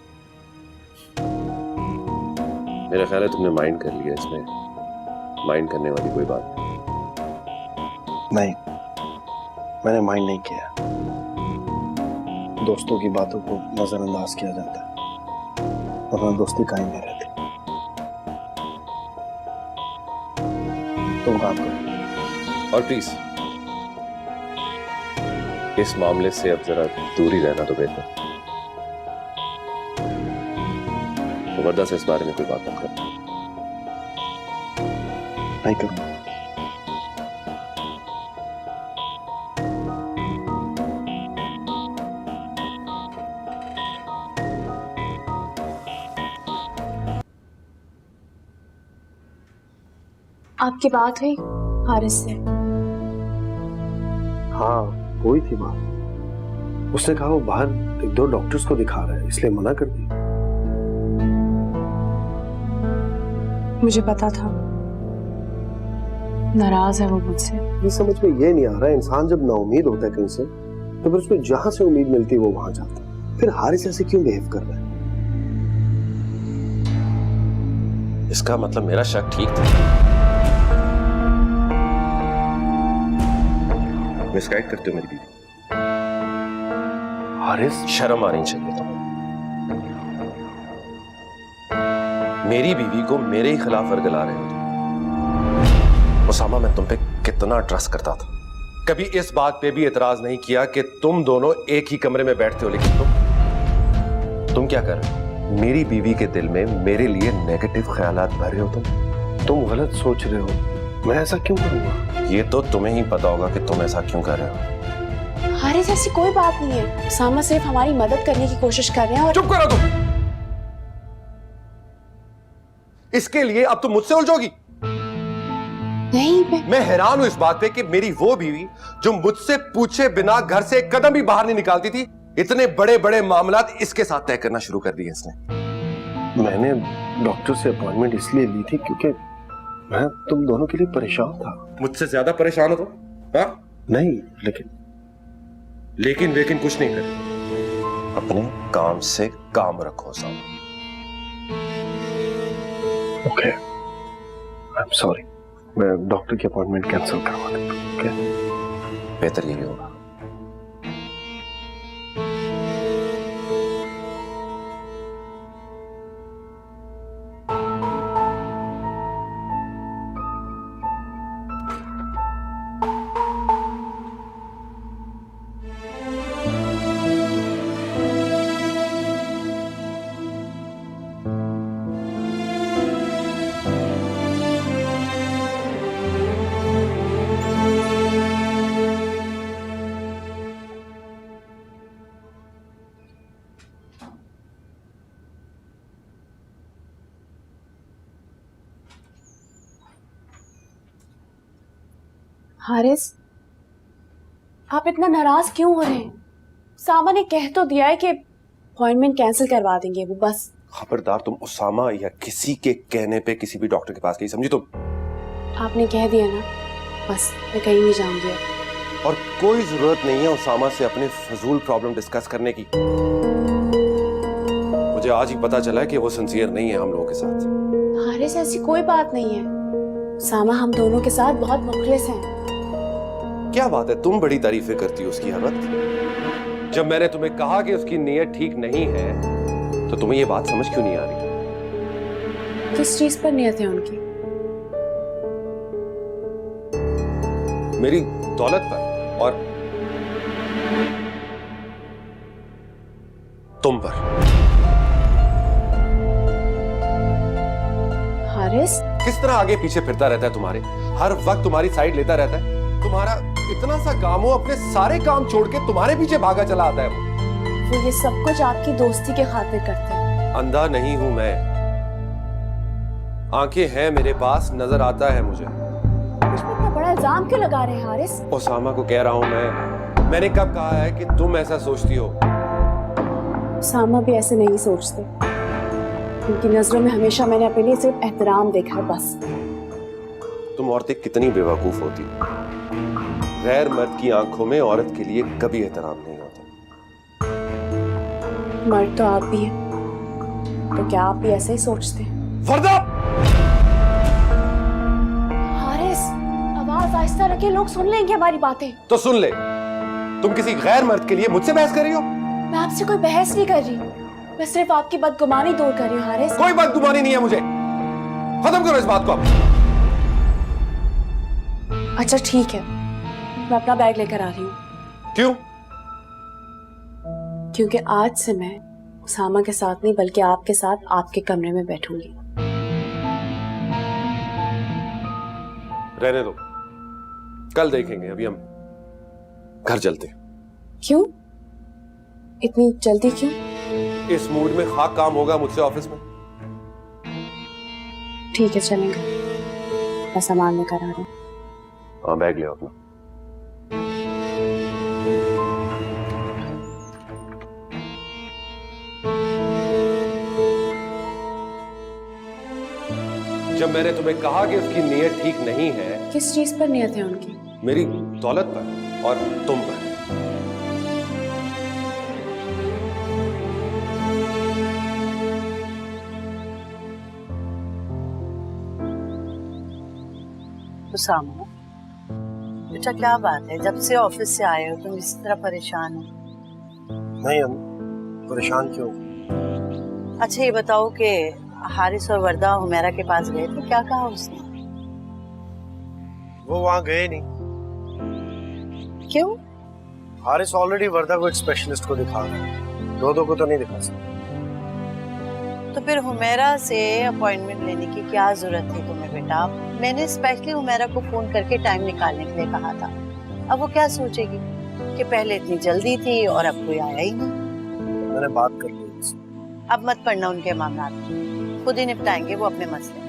मेरा ख्याल है तुमने माइंड कर लिया, इसमें माइंड करने वाली कोई बात नहीं, मैंने माइंड नहीं किया। दोस्तों की बातों को नजरअंदाज किया जाता है, वरना दोस्ती कायम नहीं रहती। तुम काम करो। और प्लीज इस मामले से अब जरा दूर ही रहना तो बेहतर। वर्दा से इस बारे में कोई बात मत कर। नहीं करूंगा। आपकी बात हुई हारिस से? हाँ हुई थी बात। उसने कहा वो बाहर एक दो डॉक्टर्स को दिखा रहा है, इसलिए मना कर दिया। मुझे पता था नाराज है वो मुझसे। ये समझ में ये नहीं आ रहा है, इंसान जब नाउमीद होता है कहीं से तो फिर उसको जहां से उम्मीद मिलती है वो वहां जाता है। फिर हारिस ऐसे क्यों बिहेव कर रहा है? इसका मतलब मेरा शक ठीक था। मिसगाइड करते हो मेरी बीवी। हारिस, शर्म आनी चाहिए तुम्हें। मेरी बीवी को मेरे ही खिलाफ वर्गला रहे हो तुम। उसामा, मैं तुम पे कितना ट्रस्ट करता था, कभी इस बात पे भी एतराज नहीं किया कि तुम दोनों एक ही कमरे में बैठते हो, लेकिन तुम क्या कर रहे हो? मेरी बीवी के दिल में मेरे लिए नेगेटिव ख्यालात भर रहे हो तुम गलत सोच रहे हो। मैं ऐसा क्यों करूंगा? ये तो तुम्हें ही पता होगा कि तुम ऐसा क्यों कर रहे हो। हारिस, ऐसी कोई बात नहीं है। उसामा सिर्फ हमारी मदद करने की कोशिश कर रहे हैं। और चुप करो तुम। इसके लिए अब तुम मुझसे उलझोगी? नहीं, मैं हैरान हूं इस बात पे कि मेरी वो बीवी जो मुझसे पूछे बिना घर से एक कदम भी बाहर नहीं निकालती थी, इतने बड़े बड़े मामलात इसके साथ तय करना शुरू कर दिए इसने। मैंने डॉक्टर से अपॉइंटमेंट इसलिए ली थी क्योंकि मैं तुम दोनों के लिए परेशान था। मुझसे ज्यादा परेशान हो तुम? हाँ? नहीं, लेकिन कुछ नहीं कर। अपने काम से काम रखो साहब। Okay, I am sorry. मैं डॉक्टर की अपॉइंटमेंट कैंसिल करवा देता हूं। ओके, बेहतर यही होगा। हारिस, आप इतना नाराज क्यों हो रहे हैं? सामा ने कह तो दिया है कि अपॉइंटमेंट कैंसिल करवा देंगे वो, बस खबरदार तुम उसामा या किसी के कहने पे किसी भी डॉक्टर के पास गई, समझी तुम? आपने कह दिया ना, बस मैं कहीं नहीं जाऊंगी अब। और कोई जरूरत नहीं है उसामा से अपने फजूल प्रॉब्लम डिस्कस करने की। मुझे आज ही पता चला है कि वो सिंसियर नहीं है हम लोगों के साथ। हारिस, ऐसी कोई बात नहीं है। उसामा हम दोनों के साथ बहुत मुखलिस हैं। क्या बात है, तुम बड़ी तारीफें करती हो उसकी हर वक्त। जब मैंने तुम्हें कहा कि उसकी नीयत ठीक नहीं है तो तुम्हें ये बात समझ क्यों नहीं आ रही? किस चीज पर नियत है उनकी? मेरी दौलत पर और तुम पर। हारिस, किस तरह आगे पीछे फिरता रहता है तुम्हारे, हर वक्त तुम्हारी साइड लेता रहता है। तुम्हारा इतना सा काम हो, अपने सारे काम छोड़ के तुम्हारे पीछे भागा चला आता है वो ये सब कुछ आपकी दोस्ती के खातिर करते हैं। अंधा नहीं हूं मैं, आंखें हैं मेरे पास, नजर आता है मुझे। मुझ पर इतना बड़ा इल्जाम क्यों लगा रहे हैं हारिस? उसामा को कह रहा हूं मैंने कब कहा है कि तुम ऐसा सोचती हो? उसामा भी ऐसे नहीं सोचते। उनकी नजरों में हमेशा मैंने अपने लिए सिर्फ एहतराम देखा है, बस। तुम औरतें कितनी बेवकूफ होती, गैर मर्द की आंखों में औरत के लिए कभी एहतराम नहीं होता। मर्द तो आप भी हैं, तो क्या आप भी ऐसे ही सोचते हैं? फर्दा! हारिस, आवाज आहिस्ता रखिए, लोग सुन लेंगे हमारी बातें। तो सुन ले, तुम किसी गैर मर्द के लिए मुझसे बहस कर रही हो? मैं आपसे कोई बहस नहीं कर रही, मैं सिर्फ आपकी बदगुमानी दूर कर रही हूँ हारिस। कोई बदगुमानी नहीं है मुझे, खत्म करो इस बात को अब। अच्छा ठीक है, मैं अपना बैग लेकर आ रही हूँ। क्यों? क्योंकि आज से मैं उसामा के साथ नहीं बल्कि आपके साथ आपके कमरे में बैठूंगी। रहने दो, कल देखेंगे, अभी हम घर चलते हैं। क्यों? इतनी जल्दी क्यों? इस मूड में खाक काम होगा मुझसे ऑफिस में। ठीक है चलेंगे, मैं सामान लेकर आ रही हूँ। हाँ, बैग ले आओ अपना। जब मैंने तुम्हें कहा कि उसकी नीयत ठीक नहीं है। किस चीज पर नियत है उनकी? मेरी दौलत पर और तुम पर। उसामा, बेटा क्या बात है, जब से ऑफिस से आए हो तुम इस तरह परेशान हो? नहीं हम परेशान क्यों? अच्छा ये बताओ कि हारिस और वर्दा हुमैरा के पास गए थे, क्या कहा उसने? वो वहां गए नहीं। क्यों? हारिस ऑलरेडी वर्दा को एक स्पेशलिस्ट को दिखा रहा है, दो को तो नहीं दिखा सकता। तो फिर हुमैरा से अपॉइंटमेंट लेने की क्या जरूरत थी तुम्हें बेटा? मैंने स्पेशली हुमैरा को फोन करके टाइम निकालने के लिए कहा था। अब वो क्या सोचेगी कि पहले इतनी जल्दी थी और अब कोई आया ही नहीं। मैंने बात कर ली उससे। अब मत पढ़ना उनके मामला, खुद ही निपटाएंगे वो अपने मसले।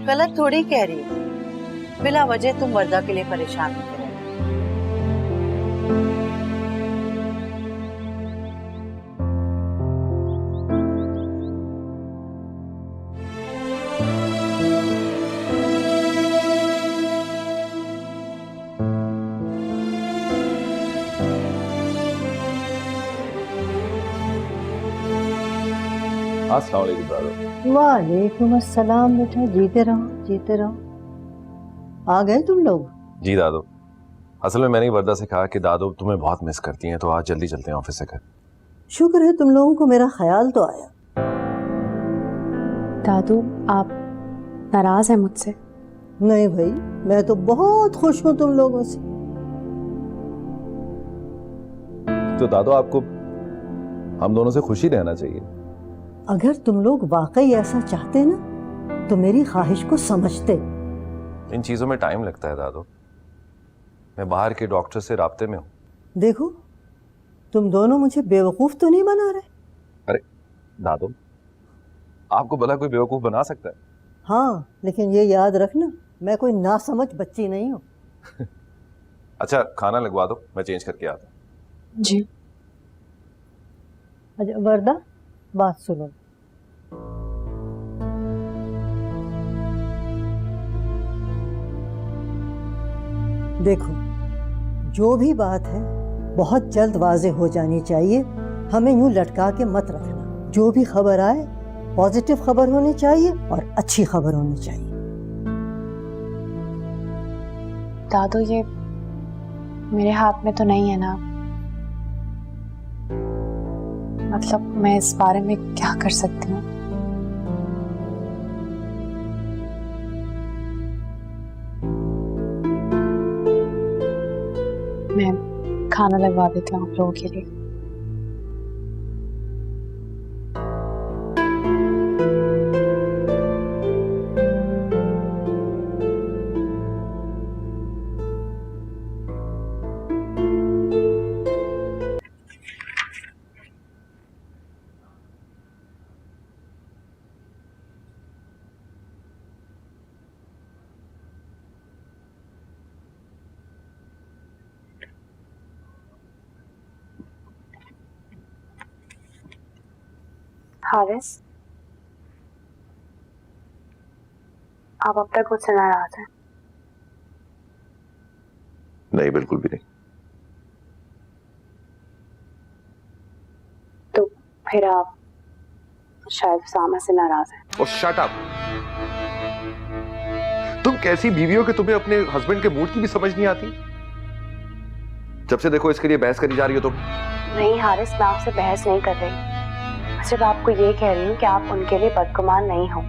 गलत थोड़ी कह रही हो, बिला वजह तुम वर्दा के लिए परेशान होते रहे। अस्सलाम वालेकुम दादा। वालेकुम अस्सलाम बेटा, जीते रहो जीते रहो। आ गए तुम लोग? जी दादू, असल में मैंने ही वर्दा से कहा कि दादू तुम्हें बहुत मिस करती हैं, तो आज जल्दी चलते हैं ऑफिस से घर। शुक्र है तुम लोगों को मेरा ख्याल तो आया। दादू, आप नाराज हैं मुझसे? नहीं भाई, मैं तो बहुत खुश हूँ तुम लोगों से। तो दादू आपको हम दोनों से खुशी रहना चाहिए। अगर तुम लोग वाकई ऐसा चाहते ना तो मेरी ख्वाहिश को समझते। इन चीजों में टाइम लगता है दादू, मैं बाहर के डॉक्टर से राब्ते में हूँ। देखो, तुम दोनों मुझे बेवकूफ तो नहीं बना रहे? अरे दादू, आपको भला कोई बेवकूफ बना सकता है? हाँ, लेकिन ये याद रखना मैं कोई नासमझ बच्ची नहीं हूँ। अच्छा खाना लगवा दो, मैं चेंज करके आता हूँ। जी। अच्छा वरदा, बात सुनो। देखो, जो भी बात है बहुत जल्द वाजे हो जानी चाहिए। हमें यूं लटका के मत रखना। जो भी खबर आए पॉजिटिव खबर होनी चाहिए और अच्छी खबर होनी चाहिए। दादू, ये मेरे हाथ में तो नहीं है ना। मतलब मैं इस बारे में क्या कर सकती हूँ? मैं खाना लगवा देती हूँ आप लोगों के लिए। हारिस, आप अब तक मुझसे नाराज हैं? नहीं, बिल्कुल भी नहीं। तो फिर आप शायद सामा से नाराज हैं। और शट अप। तुम कैसी बीवी हो कि तुम्हें अपने हस्बैंड के मूड की भी समझ नहीं आती? जब से देखो इसके लिए बहस करी जा रही हो तुम। नहीं हारिस, मैं आपसे बहस नहीं कर रही। सिर्फ आपको ये कह रही हूँ कि आप उनके लिए बदगुमान नहीं हो,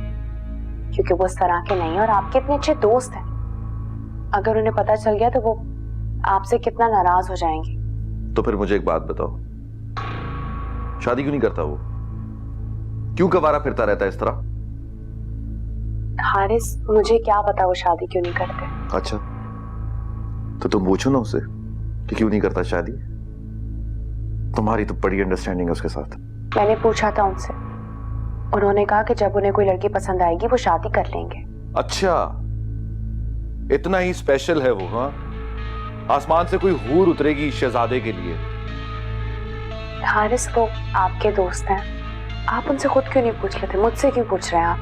क्योंकि वो उस तरह के नहीं और आपके इतने अच्छे दोस्त हैं। अगर उन्हें पता चल गया तो वो आपसे कितना नाराज हो जाएंगे। तो फिर मुझे एक बात बताओ, शादी क्यों नहीं करता वो? क्यों गवारा फिरता रहता है इस तरह? हारिस, मुझे क्या पता वो शादी क्यों नहीं करते। अच्छा, तो तुम पूछो ना उसे कि क्यों नहीं करता शादी। तुम्हारी तो बड़ी अंडरस्टैंडिंग है उसके साथ। मैंने पूछा था उनसे, उन्होंने कहा कि जब उन्हें कोई लड़की पसंद आएगी वो शादी कर लेंगे। अच्छा, इतना ही स्पेशल है वो? हाँ, आसमान से कोई हूर उतरेगी शहजादे के लिए? हारिस, वो आपके दोस्त हैं, आप उनसे खुद क्यों नहीं पूछ लेते? मुझसे क्यों पूछ रहे हैं आप?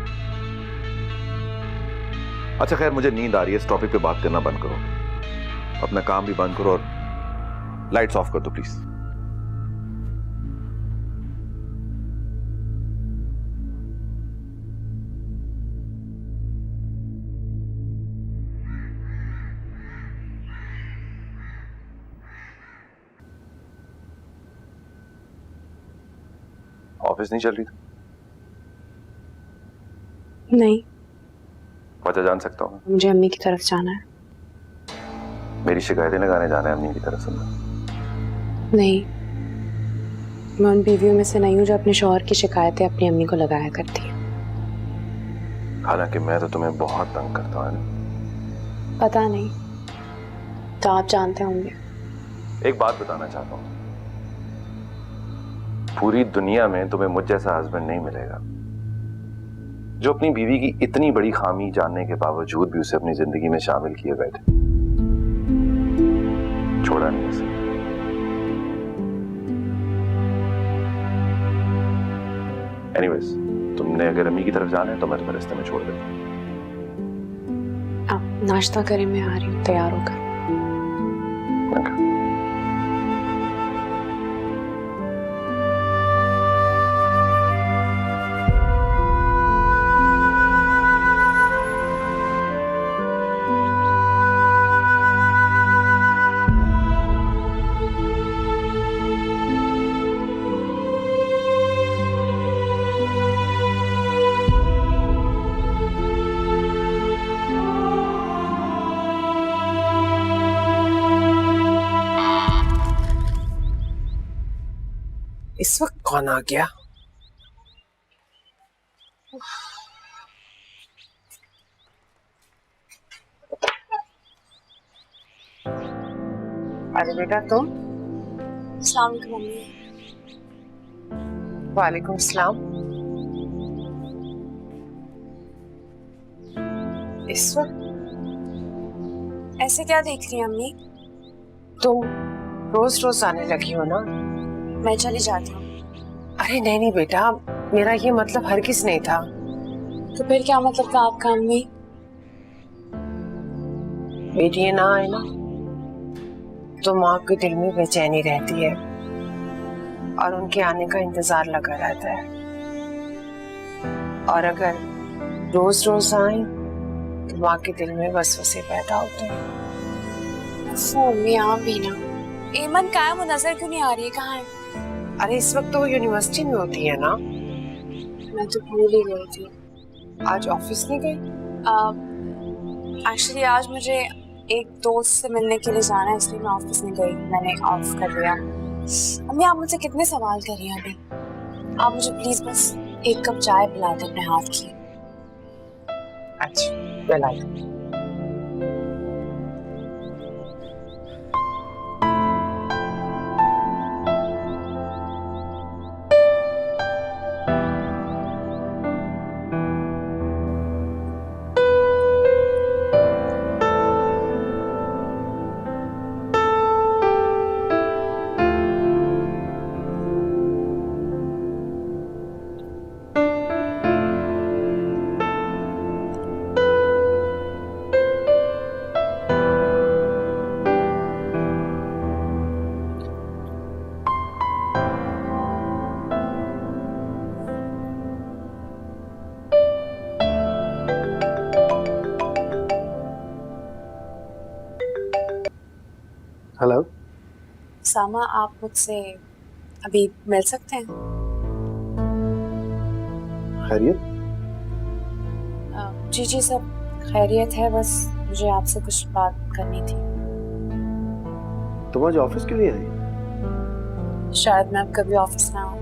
अच्छा खैर, मुझे नींद आ रही है, इस टॉपिक पे बात करना बंद करो। अपना काम भी बंद करो और लाइट्स ऑफ कर दो प्लीज। ऑफिस नहीं चल रही थी? नहीं। वजह जान सकता हूँ? मुझे अम्मी की तरफ जाना है। मेरी शिकायतें लगाने जाना है अम्मी की तरफ से? नहीं, मैं उन बीवियों में से नहीं हूँ जो अपने शौहर की शिकायतें अपनी अम्मी को लगाया करती है। हालांकि मैं तो तुम्हें बहुत तंग करता हूँ ना। पता नहीं, तो आप जानते होंगे। एक बात बताना चाहता हूँ, पूरी दुनिया में तुम्हें मुझ जैसा हस्बैंड नहीं मिलेगा जो अपनी बीवी की इतनी बड़ी खामी जानने के बावजूद भी उसे अपनी जिंदगी में शामिल किए बैठे। छोड़ा नहीं उसे। एनीवेज, तुमने अगर अम्मी की तरफ जाना है तो मैं तुम्हें रास्ते में छोड़ देता हूँ। आप नाश्ता करें, मैं आ रही हूँ तैयार होकर। इस वक्त कौन आ गया? अरे बेटा तुम? अस्सलाम वालेकुम मम्मी। वालेकुम सलाम। इस वक्त ऐसे क्या देख रही हैं अम्मी? तुम रोज रोज आने लगी हो ना? मैं चली जाती हूँ। अरे नहीं नहीं बेटा, मेरा ये मतलब हरगिज नहीं था। तो फिर क्या मतलब था आपका अम्मी? बेटी ये ना आए ना तो माँ के दिल में बेचैनी रहती है और उनके आने का इंतजार लगा रहता है। और अगर रोज रोज आए तो माँ के दिल में वसवसे पैदा होते हैं। मम्मी आप भी ना। एमन कायम वो नजर क्यों नहीं आ रही है, कहाँ है? अरे इस वक्त तो वो यूनिवर्सिटी में होती है ना। मैं तो भूल ही गई थी। आज ऑफिस नहीं गई? एक्चुअली आज मुझे एक दोस्त से मिलने के लिए जाना है, इसलिए मैं ऑफिस नहीं गई, मैंने ऑफ कर दिया। अम्मी आप मुझसे कितने सवाल कर रही हैं अभी? आप मुझे प्लीज बस एक कप चाय पिला दो अपने हाथ की। अच्छा पिला दो। हेलो सामा, आप मुझसे अभी मिल सकते हैं? खैरियत? जी जी सब खैरियत है, बस मुझे आपसे कुछ बात करनी थी। तुम आज ऑफिस क्यों नहीं आई? शायद मैं अब कभी ऑफिस ना आऊँ।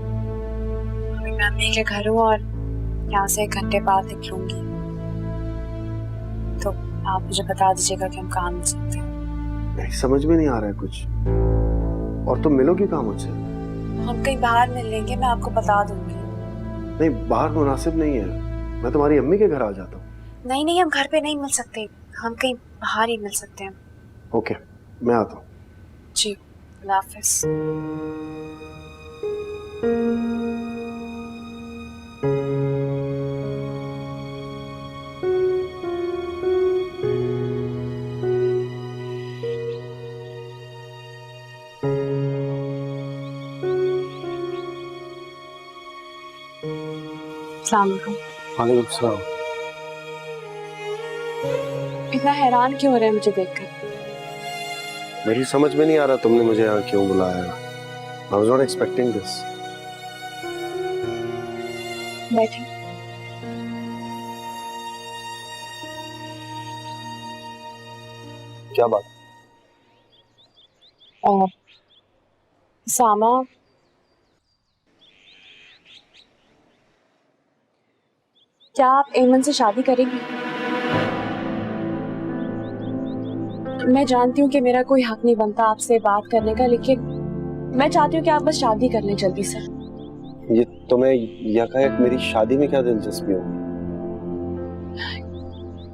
अभी मैं अम्मी के घर हूँ और यहाँ से 1 घंटे बाद निकलूंगी, तो आप मुझे बता दीजिएगा कि हम कहाँ मिल सकते हैं। नहीं, समझ में नहीं आ रहा है कुछ। और तुम मिलोगी कहाँ मुझसे? हम कहीं बाहर मिल लेंगे, मैं आपको बता दूंगी। नहीं, बाहर मुनासिब नहीं है, मैं तुम्हारी अम्मी के घर आ जाता हूँ। नहीं नहीं, हम घर पे नहीं मिल सकते, हम कहीं बाहर ही मिल सकते हैं। ओके, मैं आता हूँ। जी, अल्लाह हाफिज। अस्सलाम वालेकुम। वालेकुम सलाम। इतना हैरान क्यों हो रहे हैं मुझे देखकर? मेरी समझ में नहीं आ रहा तुमने मुझे यहाँ क्यों बुलाया। I was not expecting this. बैठिए। क्या बात? सामा, क्या आप एमन से शादी करेंगी? मैं जानती हूँ कि मेरा कोई हक नहीं बनता आपसे बात करने का, लेकिन मैं चाहती हूँ कि आप बस शादी कर लें जल्दी से। ये तुम्हें यकायक मेरी शादी में क्या दिलचस्पी होगी?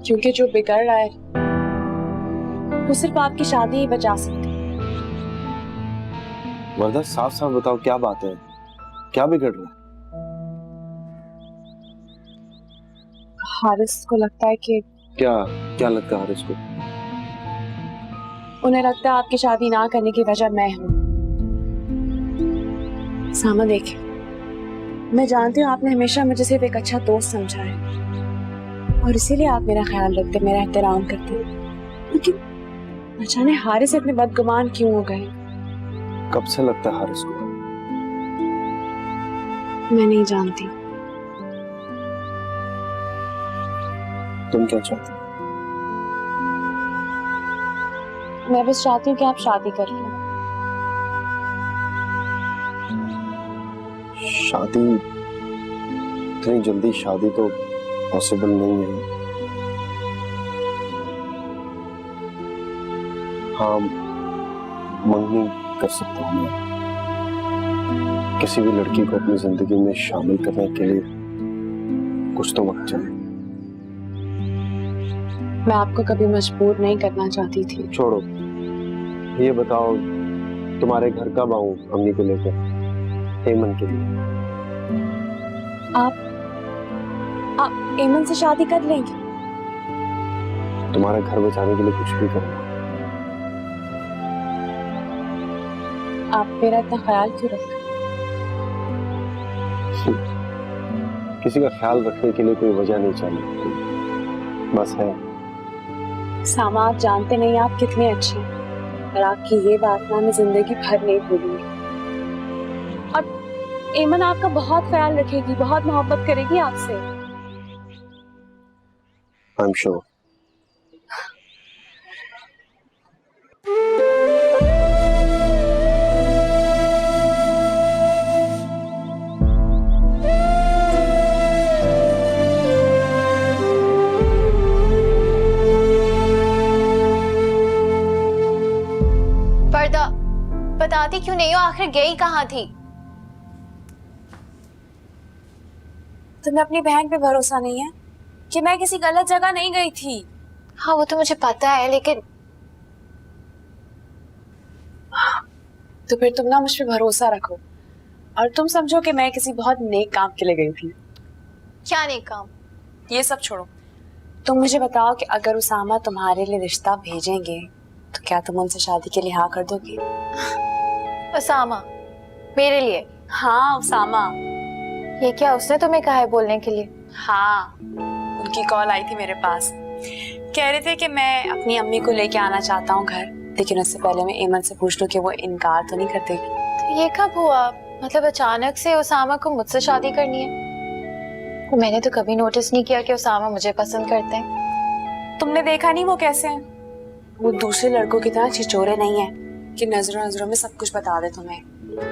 क्योंकि जो बिगड़ रहा है वो सिर्फ आपकी शादी ही बचा सकती है। वर्दा, साफ साफ बताओ क्या बात है, क्या बिगड़ रहा है? हारिस को लगता है कि क्या क्या लगता है हारिस को? उन्हें लगता है आपकी शादी ना करने की वजह मैं हूँ। सामा देखिए, मैं जानती हूँ आपने हमेशा मुझे सिर्फ एक अच्छा दोस्त समझा है और इसीलिए आप मेरा ख्याल रखते, मेरा एहतराम करते, लेकिन न जाने हारिस इतने बदगुमान क्यों हो गए। कब से लगता है हारिस को? मैं नहीं जानती। तुम क्या चाहती हो? मैं बस चाहती हूँ कि आप शादी कर लो। शादी? इतनी जल्दी शादी तो पॉसिबल नहीं है। हाँ, मंगनी कर सकता हूँ मैं। किसी भी लड़की को अपनी जिंदगी में शामिल करने के लिए कुछ तो वक्त चाहिए। मैं आपको कभी मजबूर नहीं करना चाहती थी। छोड़ो, ये बताओ तुम्हारे घर कब आऊं अम्मी को लेकर, हेमंत के लिए? आप एमन से शादी कर लेंगे? तुम्हारा घर बचाने के लिए कुछ भी करूंगा। आप मेरा इतना ख्याल क्यों रखते? किसी का ख्याल रखने के लिए कोई वजह नहीं चाहिए, बस है। सामा, आप जानते नहीं आप कितने अच्छे हैं और आपकी ये बात ना मैं जिंदगी भर नहीं भूलूंगी। और एमन आपका बहुत ख्याल रखेगी, बहुत मोहब्बत करेगी आपसे। I am sure. वर्दा, बताती क्यों नहीं हो? आखिर गई कहाँ थी? तुम्हें अपनी बहन पे भरोसा नहीं है कि मैं किसी गलत जगह नहीं गई थी? हाँ वो तो मुझे पता है, लेकिन तो फिर तुम ना मुझ पे भरोसा रखो और तुम समझो कि मैं किसी बहुत नेक काम के लिए गई थी। क्या नहीं काम? ये सब छोड़ो, तुम मुझे बताओ कि अगर उसामा तुम्हारे लिए रिश्ता भेजेंगे तो क्या तुम उनसे शादी के लिए हाँ कर दोगे? उसामा मेरे लिए? हाँ उसामा। ये क्या उसने तुम्हें कहा है बोलने के लिए? हाँ, उनकी कॉल आई थी मेरे पास, कह रहे थे कि मैं अपनी अम्मी को लेके आना चाहता हूँ घर, लेकिन उससे पहले मैं एमन से पूछ लूं कि वो इनकार तो नहीं कर देगी। तो ये कब हुआ? मतलब अचानक से उसामा को मुझसे शादी करनी है? मैंने तो कभी नोटिस नहीं किया कि उसामा मुझे पसंद करते हैं। तुमने देखा नहीं वो कैसे हैं? वो दूसरे लड़कों की तरह छिचोरे नहीं है कि नजरों नजरों में सब कुछ बता दे तुम्हें।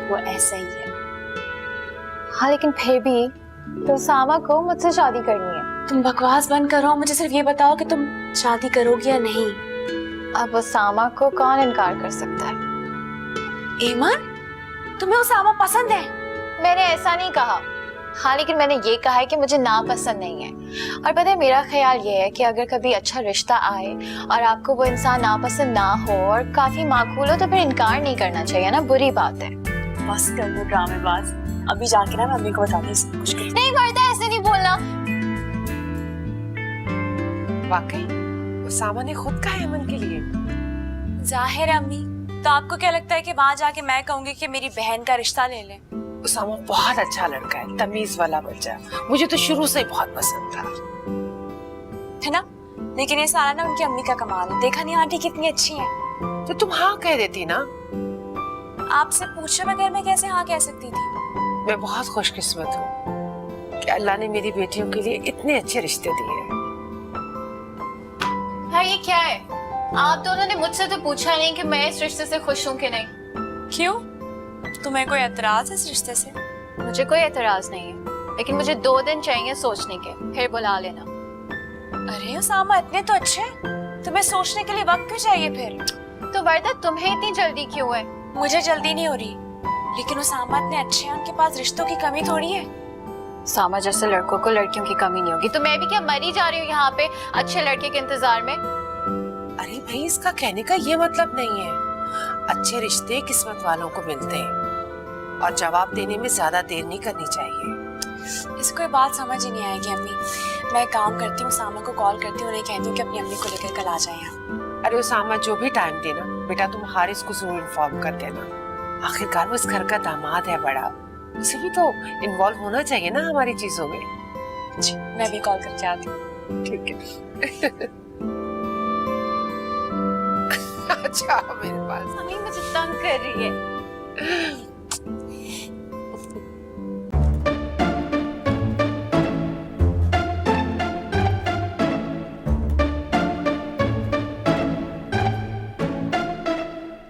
वो ऐसा ही है। हाँ लेकिन फिर भी तो उसामा को मुझसे शादी करनी है। तुम बकवास बंद करो, मुझे सिर्फ ये बताओ कि तुम शादी करोगी या नहीं। अब उसामा को कौन इनकार कर सकता है? एमन, तुम्हें उसामा पसंद है? मैंने ऐसा नहीं कहा। हाँ लेकिन मैंने ये कहा है कि मुझे नापसंद नहीं है। और पता है मेरा ख्याल ये है कि अगर कभी अच्छा रिश्ता आए और आपको वो इंसान नापसंद ना हो और काफी माकूल हो तो फिर इनकार नहीं करना चाहिए ना, बुरी बात है। बस कर लो ड्रामेबाज, अभी जाके ना मम्मी को बता दे सब कुछ। नहीं वर्दा, ऐसे नहीं बोलना। वाकई उसामा ने खुद कहा एमन के लिए? जाहिर है अम्मी, तो आपको क्या लगता है कि वहां जाके मैं कहूंगी कि मेरी बहन का रिश्ता ले ले? उसामा बहुत अच्छा लड़का है, तमीज वाला बच्चा, मुझे तो शुरू से ही बहुत पसंद था। है ना? लेकिन ये सारा ना उनकी अम्मी का कमाल है। देखा नहीं आंटी कितनी अच्छी है? तो तुम हाँ कह देती ना। आपसे पूछे बगैर मैं कैसे हाँ कह सकती थी? मैं बहुत खुशकिस्मत हूँ कि अल्लाह ने मेरी बेटियों के लिए इतने अच्छे रिश्ते दिए हैं। हाँ ये क्या है? आप दोनों ने मुझसे तो पूछा नहीं कि मैं इस रिश्ते से खुश हूँ कि नहीं। क्यों? तुम्हें कोई एतराज है इस रिश्ते से? मुझे कोई एतराज नहीं है, लेकिन मुझे 2 दिन चाहिए सोचने के, फिर बुला लेना। अरे उसामा इतने तो अच्छे, तुम्हें सोचने के लिए वक्त क्यों चाहिए फिर? तो वर्दा तुम्हें इतनी जल्दी क्यों है? मुझे जल्दी नहीं हो रही, लेकिन उसामा इतने अच्छे हैं, उनके पास रिश्तों की कमी थोड़ी है। सामा जैसे लड़कों को लड़कियों की कमी नहीं होगी, तो मैं भी क्या मरी जा रही हूँ यहाँ पे अच्छे लड़के के इंतजार में? अरे भाई, इसका कहने का ये मतलब नहीं है। अच्छे रिश्ते किस्मत वालों को मिलते हैं और जवाब देने में ज्यादा देर नहीं करनी चाहिए। इसको कोई बात समझ ही नहीं आएगी अम्मी। मैं काम करती हूँ, सामा को कॉल करती हूँ, उन्हें कहती हूँ कि अपनी अम्मी को लेकर कल आ जाए यहाँ। अरे उसामा जो भी टाइम देना बेटा, तुम हारिस को जरूर इन्फॉर्म कर देना। आखिरकार वो इस घर का दामाद है बड़ा, उसे भी तो इन्वॉल्व होना चाहिए ना हमारी चीजों में। जी, मैं भी कॉल करके आती हूँ। ठीक है। अच्छा मेरे पास अम्मी मुझे तंग कर रही है।